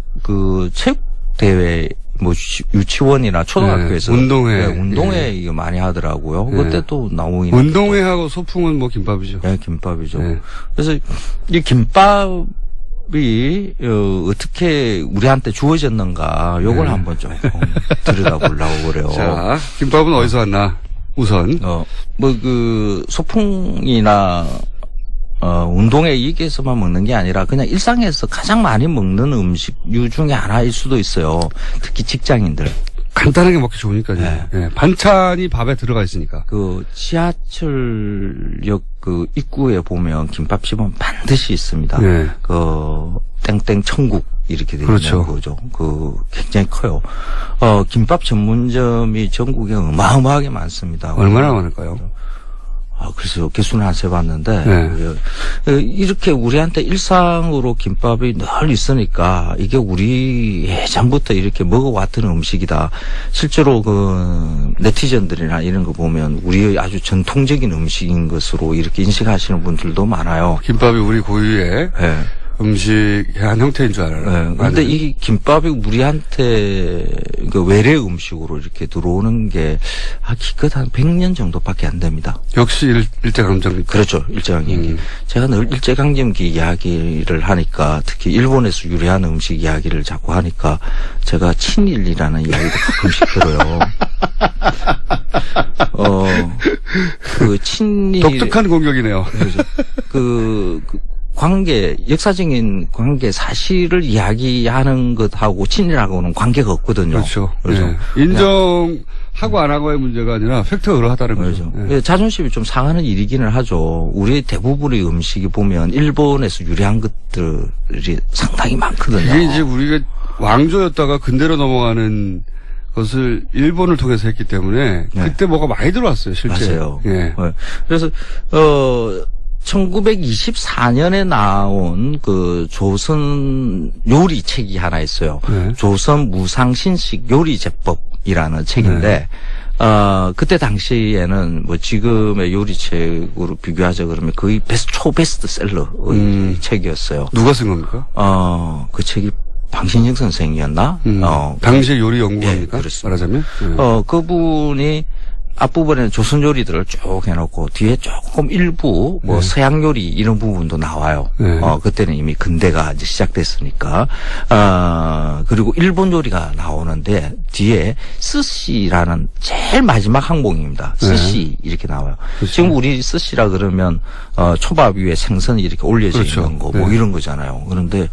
체육 대회 뭐 유치원이나 초등학교에서 네. 운동회. 네, 운동회 예. 이거 많이 하더라고요. 네. 그때 또 나오긴 운동회하고 소풍은 뭐 김밥이죠. 네, 김밥이죠. 네. 그래서 이 김밥이 어떻게 우리한테 주어졌는가 요걸 네. 한번 조금 들여다보려고 그래요. 자, 김밥은 어디서 왔나? 우선 소풍이나 운동회 이익에서만 먹는 게 아니라 그냥 일상에서 가장 많이 먹는 음식류 중에 하나일 수도 있어요. 특히 직장인들. 간단하게 먹기 좋으니까요. 네. 예. 반찬이 밥에 들어가 있으니까. 지하철역 입구에 보면 김밥집은 반드시 있습니다. 네. 땡땡 천국 이렇게 되어 그렇죠. 있는 거죠. 굉장히 커요. 김밥 전문점이 전국에 어마어마하게 많습니다. 얼마나 많을까요? 그래서 개수는 안 세봤는데 네. 이렇게 우리한테 일상으로 김밥이 늘 있으니까 이게 우리 예전부터 이렇게 먹어왔던 음식이다. 실제로 네티즌들이나 이런 거 보면 우리의 아주 전통적인 음식인 것으로 이렇게 인식하시는 분들도 많아요. 김밥이 우리 고유의 네. 음식의 한 형태인 줄 알아요. 네. 그런데 이 김밥이 우리한테 외래 음식으로 이렇게 들어오는 게 기껏 한 100년 정도밖에 안 됩니다. 역시 일제강점기. 그렇죠. 일제강점기. 제가 늘 일제강점기 이야기를 하니까 특히 일본에서 유래한 음식 이야기를 자꾸 하니까 제가 친일이라는 이야기도 가끔씩 들어요. 친일. 독특한 공격이네요. 역사적인 관계, 사실을 이야기하는 것하고 친일하고는 관계가 없거든요. 그렇죠. 그래서 네. 인정하고 안 하고의 문제가 아니라 팩트가 그러하다는 거죠. 그렇죠. 네. 자존심이 좀 상하는 일이기는 하죠. 우리 대부분의 음식이 보면 일본에서 유래한 것들이 상당히 많거든요. 이게 이제 우리가 왕조였다가 근대로 넘어가는 것을 일본을 통해서 했기 때문에 네. 그때 뭐가 많이 들어왔어요, 실제. 맞아요. 예. 그래서 1924년에 나온 그 조선 요리 책이 하나 있어요. 네. 조선 무상신식 요리제법이라는 책인데, 그때 당시에는 뭐 지금의 요리책으로 비교하자 그러면 거의 초베스트셀러의 책이었어요. 누가 쓴 겁니까? 그 책이 방신영 선생이었나? 당시 요리 연구가입니까? 예, 그렇습니다. 말하자면? 그분이 앞부분에는 조선 요리들을 쭉 해놓고 뒤에 조금 일부 뭐 네. 서양 요리 이런 부분도 나와요. 네. 그때는 이미 근대가 이제 시작됐으니까. 그리고 일본 요리가 나오는데 뒤에 스시라는 제일 마지막 항목입니다. 스시 이렇게 나와요. 그렇죠. 지금 우리 스시라 그러면 초밥 위에 생선이 이렇게 올려져 그렇죠. 있는 거 뭐 네. 이런 거잖아요. 그런데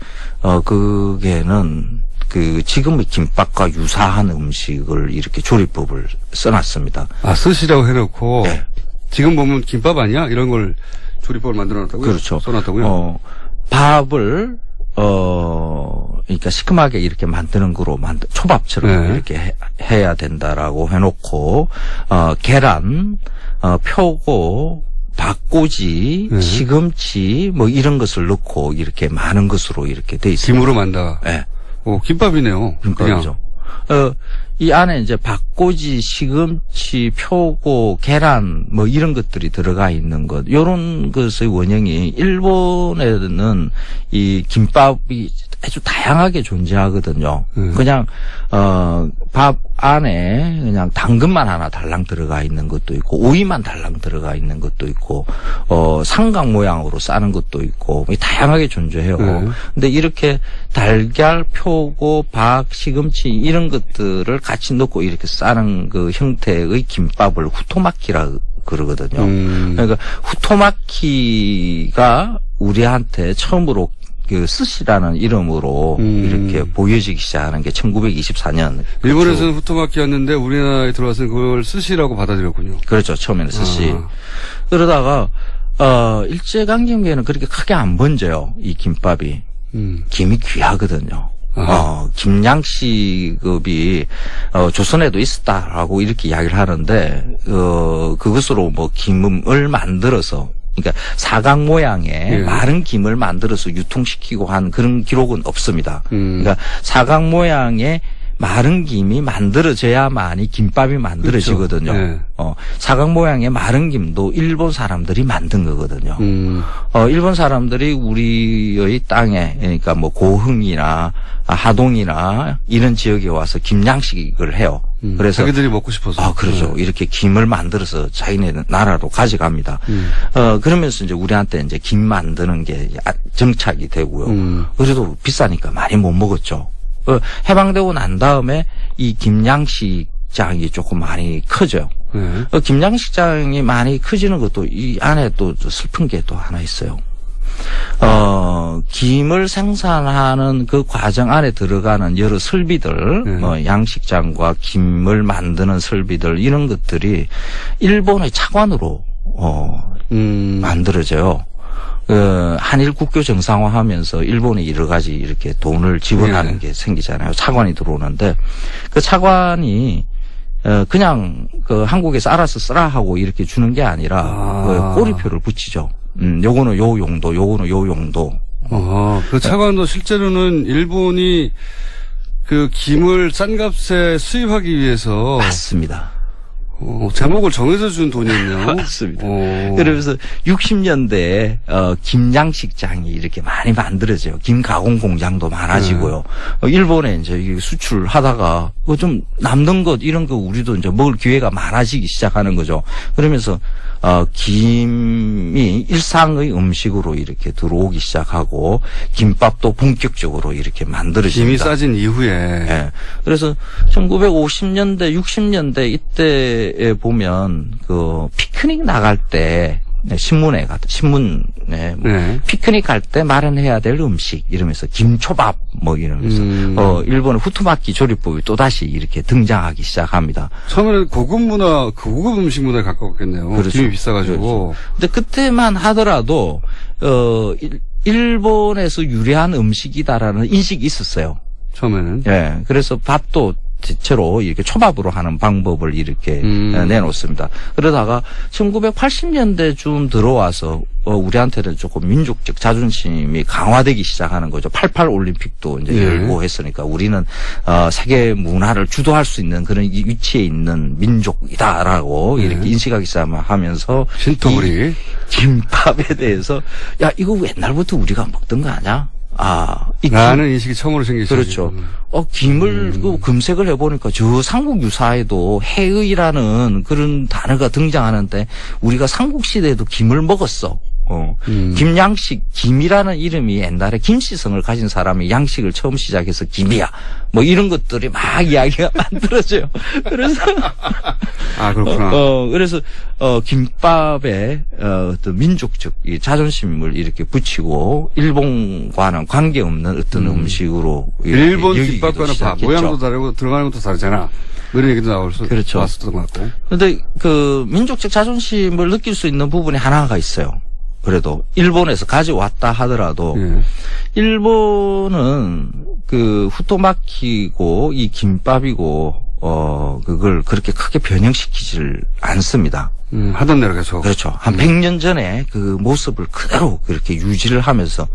그게는 그 지금의 김밥과 유사한 음식을 이렇게 조리법을 써놨습니다. 아, 스시라고 해놓고 네. 지금 보면 김밥 아니야? 이런 걸 조리법을 만들어놨다고요? 그렇죠. 써놨다고요? 밥을 그러니까 시큼하게 이렇게 만드는 거로 초밥처럼 네. 이렇게 해야 된다라고 해놓고 계란, 표고, 박꼬지, 네. 시금치 뭐 이런 것을 넣고 이렇게 많은 것으로 이렇게 돼 있습니다. 김으로 만다. 네. 김밥이네요. 김밥이죠. 이 안에 이제 박꼬지, 시금치, 표고, 계란 뭐 이런 것들이 들어가 있는 것. 요런 것의 원형이 일본에는 이 김밥이 아주 다양하게 존재하거든요. 그냥 밥 안에 그냥 당근만 하나 달랑 들어가 있는 것도 있고 오이만 달랑 들어가 있는 것도 있고 삼각 모양으로 싸는 것도 있고 다양하게 존재해요. 네. 근데 이렇게 달걀, 표고, 박, 시금치 이런 것들을 같이 넣고 이렇게 싸는 그 형태의 김밥을 후토마키라 그러거든요. 그러니까 후토마키가 우리한테 처음으로 그 스시라는 이름으로 이렇게 보여지기 시작하는 게 1924년. 일본에서는 후토마키였는데 우리나라에 들어와서는 그걸 스시라고 받아들였군요. 그렇죠. 처음에는 스시. 아. 그러다가 일제강점기에는 그렇게 크게 안 번져요. 이 김밥이. 김이 귀하거든요. 김양식급이 조선에도 있었다라고 이렇게 이야기를 하는데 그것으로 뭐 김을 만들어서 그러니까 사각 모양의 마른 김을 만들어서 유통시키고 한 그런 기록은 없습니다. 그러니까 사각 모양의 마른 김이 만들어져야만이 김밥이 만들어지거든요. 그렇죠. 네. 사각 모양의 마른 김도 일본 사람들이 만든 거거든요. 일본 사람들이 우리의 땅에 그러니까 뭐 고흥이나 하동이나 이런 지역에 와서 김양식을 해요. 그래서 자기들이 먹고 싶어서. 그렇죠. 이렇게 김을 만들어서 자기네 나라로 가져갑니다. 그러면서 이제 우리한테 이제 김 만드는 게 정착이 되고요. 그래도 비싸니까 많이 못 먹었죠. 해방되고 난 다음에 이 김양식장이 조금 많이 커져요. 김양식장이 많이 커지는 것도 이 안에 또 슬픈 게 또 하나 있어요. 김을 생산하는 그 과정 안에 들어가는 여러 설비들, 양식장과 김을 만드는 설비들, 이런 것들이 일본의 차관으로, 만들어져요. 한일 국교 정상화하면서 일본이 여러 가지 이렇게 돈을 지원하는 게 생기잖아요. 차관이 들어오는데, 그 차관이, 그냥 그 한국에서 알아서 쓰라 하고 이렇게 주는 게 아니라, 그 꼬리표를 붙이죠. 요거는 요 용도, 요거는 요 용도. 그 차관도 실제로는 일본이 그 김을 싼 값에 수입하기 위해서. 맞습니다. 제목을 정해서 준 돈이었네요. 맞습니다. 그러면서 60년대에 김양식장이 이렇게 많이 만들어져요. 김 가공 공장도 많아지고요. 일본에 이제 수출하다가 좀 남는 것 이런 거 우리도 이제 먹을 기회가 많아지기 시작하는 거죠. 그러면서 김이 일상의 음식으로 이렇게 들어오기 시작하고 김밥도 본격적으로 이렇게 만들어집니다. 김이 싸진 이후에. 예. 그래서 1950년대, 60년대 이때에 보면 그 피크닉 나갈 때 신문에 피크닉 갈 때 마련해야 될 음식 이러면서 김초밥 뭐 이러면서 일본의 후토마키 조리법이 또 다시 이렇게 등장하기 시작합니다. 처음에는 고급 음식 문화에 가까웠겠네요. 그렇죠. 김이 비싸가지고. 그렇죠. 근데 그때만 하더라도 일본에서 유래한 음식이다라는 인식이 있었어요. 처음에는. 예. 그래서 밥도 대체로 이렇게 초밥으로 하는 방법을 이렇게 내놓습니다. 그러다가 1980년대쯤 들어와서 우리한테는 조금 민족적 자존심이 강화되기 시작하는 거죠. 88 올림픽도 이제 열고 했으니까 우리는 세계 문화를 주도할 수 있는 그런 위치에 있는 민족이다라고 이렇게 인식하기 시작하면서 신토부리 김밥에 대해서 야 이거 옛날부터 우리가 먹던 거 아니야? 라는 인식이 처음으로 생기죠. 그렇죠. 김을 검색을 해보니까 저 삼국 유사에도 해의라는 그런 단어가 등장하는데 우리가 삼국시대에도 김을 먹었어. 김양식, 김이라는 이름이 옛날에 김씨성을 가진 사람이 양식을 처음 시작해서 김이야. 뭐 이런 것들이 막 이야기가 만들어져요. 그래서. 그렇구나. 그래서, 김밥에, 어떤 민족적 이 자존심을 이렇게 붙이고, 일본과는 관계없는 어떤 음식으로. 일본 김밥과는 모양도 다르고 들어가는 것도 다르잖아. 이런 얘기도 그렇죠. 나왔었던 것 같고. 근데 민족적 자존심을 느낄 수 있는 부분이 하나가 있어요. 그래도 일본에서 가져왔다 하더라도 일본은 후토마키고 이 김밥이고 그걸 그렇게 크게 변형시키질 않습니다. 하던 대로 계속. 그렇죠. 한 100년 전에 그 모습을 그대로 그렇게 유지를 하면서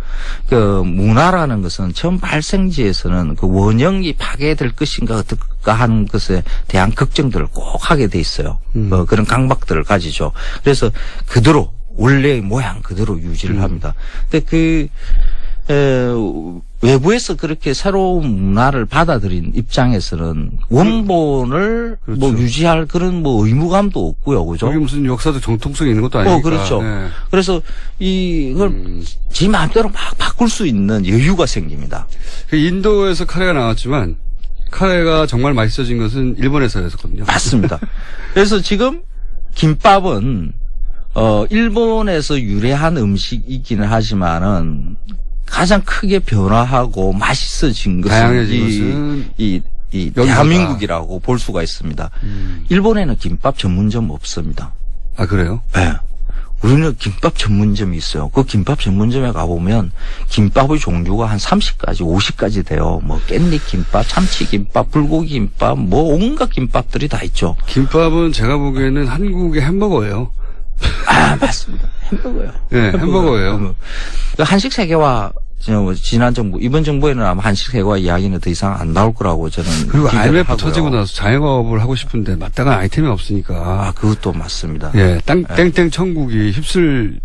문화라는 것은 처음 발생지에서는 그 원형이 파괴될 것인가 어떨까 하는 것에 대한 걱정들을 꼭 하게 돼 있어요. 그런 강박들을 가지죠. 그래서 그대로 원래의 모양 그대로 유지를 합니다. 근데 외부에서 그렇게 새로운 문화를 받아들인 입장에서는 원본을 그렇죠. 유지할 그런 의무감도 없고요. 그죠? 여기 무슨 역사적 정통성이 있는 것도 아니니까. 그렇죠. 네. 그래서 이걸 지 마음대로 막 바꿀 수 있는 여유가 생깁니다. 인도에서 카레가 나왔지만 카레가 정말 맛있어진 것은 일본에서였거든요. 맞습니다. 그래서 지금 김밥은 일본에서 유래한 음식이기는 하지만은 가장 크게 변화하고 맛있어진 것은 이 대한민국이라고 볼 수가 있습니다. 일본에는 김밥 전문점 없습니다. 그래요? 네. 우리는 김밥 전문점이 있어요. 그 김밥 전문점에 가보면 김밥의 종류가 한 30가지, 50가지 돼요. 깻잎 김밥, 참치 김밥, 불고기 김밥, 온갖 김밥들이 다 있죠. 김밥은 제가 보기에는 한국의 햄버거예요. 맞습니다. 햄버거요. 네, 햄버거예요. 한식 세계화, 지난 정부, 이번 정부에는 아마 한식 세계화 이야기는 더 이상 안 나올 거라고 저는. 그리고 IMF 하고요. 터지고 나서 자영업을 하고 싶은데 마땅한 아이템이 없으니까. 그것도 맞습니다. 예, 땡땡 천국이 휩쓸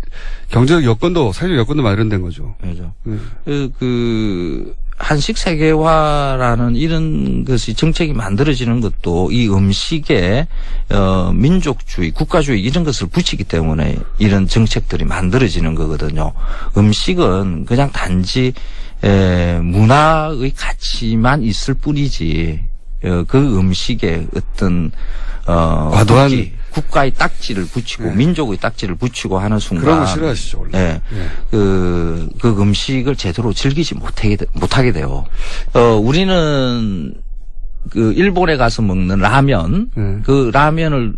경제적 여건도, 사회적 여건도 마련된 거죠. 그렇죠. 한식 세계화라는 이런 것이 정책이 만들어지는 것도 이 음식에 민족주의, 국가주의 이런 것을 붙이기 때문에 이런 정책들이 만들어지는 거거든요. 음식은 그냥 단지 문화의 가치만 있을 뿐이지 그 음식에 어떤 과도한 국가의 딱지를 붙이고 민족의 딱지를 붙이고 하는 순간 그런 거 싫어하시죠, 원래. 그 음식을 제대로 즐기지 못하게 돼요. 우리는 일본에 가서 먹는 라면,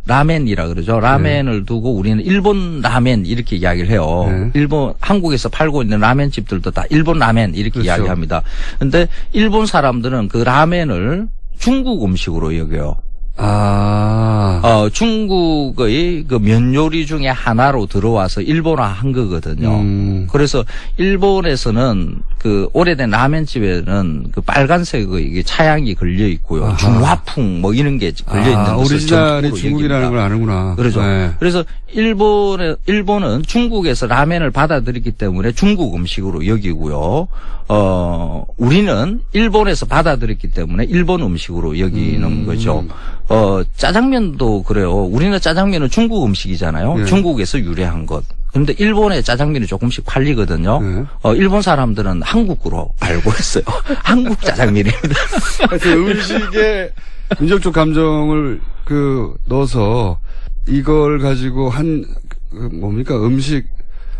라멘이라 그러죠. 라멘을 두고 우리는 일본 라멘 이렇게 이야기를 해요. 한국에서 팔고 있는 라멘집들도 다 일본 라멘 이렇게 그렇죠. 이야기합니다. 근데 일본 사람들은 그 라멘을 중국 음식으로 여겨요. 중국의 면 요리 중에 하나로 들어와서 일본화 한 거거든요. 그래서 일본에서는 오래된 라면집에는 빨간색의 이게 차양이 걸려 있고요. 중화풍 이런 게 걸려 있는 것을 오리지널이 중국이라는 걸 아는구나. 그렇죠. 네. 그래서 일본은 중국에서 라면을 받아들이기 때문에 중국 음식으로 여기고요. 우리는 일본에서 받아들였기 때문에 일본 음식으로 여기는 거죠. 짜장면도 그래요. 우리는 짜장면은 중국 음식이잖아요. 중국에서 유래한 것. 그런데 일본의 짜장면이 조금씩 팔리거든요. 일본 사람들은 한국으로 알고 있어요. 한국 짜장면입니다. 음식에 민족적 감정을 넣어서 이걸 가지고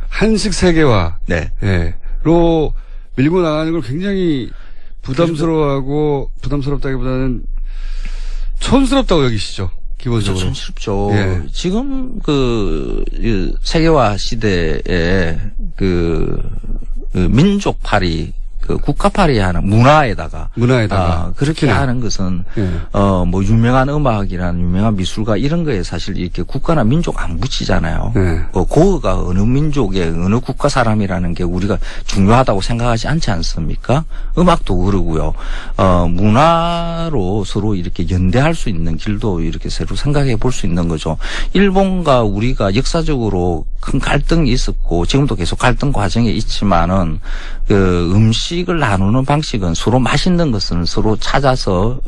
한식 세계화. 네. 로 밀고 나가는 걸 굉장히 부담스럽다기보다는 촌스럽다고 여기시죠. 기본적으로. 촌스럽죠. 지금 세계화 시대에 민족팔이 그 국가파리하는 문화에다가 그렇게 특히나. 하는 것은 예. 뭐 유명한 음악이나 유명한 미술가 이런 거에 사실 이렇게 국가나 민족 안 붙이잖아요. 예. 그거가 어느 민족의 어느 국가 사람이라는 게 우리가 중요하다고 생각하지 않지 않습니까? 음악도 그러고요. 문화로 서로 이렇게 연대할 수 있는 길도 이렇게 새로 생각해 볼 수 있는 거죠. 일본과 우리가 역사적으로 큰 갈등이 있었고 지금도 계속 갈등 과정에 있지만은 그 음식을 나누는 방식은 서로 맛있는 것은 서로 찾아서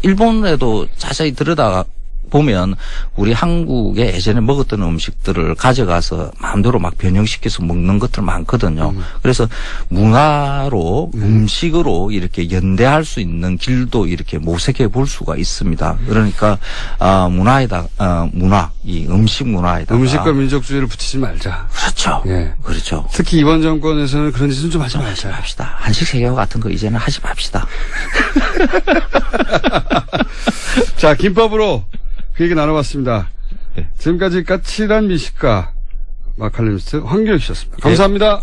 일본에도 자세히 들여다 보면 우리 한국에 예전에 먹었던 음식들을 가져가서 마음대로 막 변형시켜서 먹는 것들 많거든요. 그래서 문화로 음식으로 이렇게 연대할 수 있는 길도 이렇게 모색해 볼 수가 있습니다. 그러니까 문화, 이 음식 문화에다가 음식과 민족주의를 붙이지 말자. 그렇죠. 예. 그렇죠. 특히 이번 정권에서는 그런 짓은 좀 하지 말자. 합시다. 한식 세계화 같은 거 이제는 하지 맙시다. 자, 김밥으로 그 얘기 나눠봤습니다. 지금까지 까칠한 미식가 마칼리미스트 황교익 씨였습니다. 감사합니다.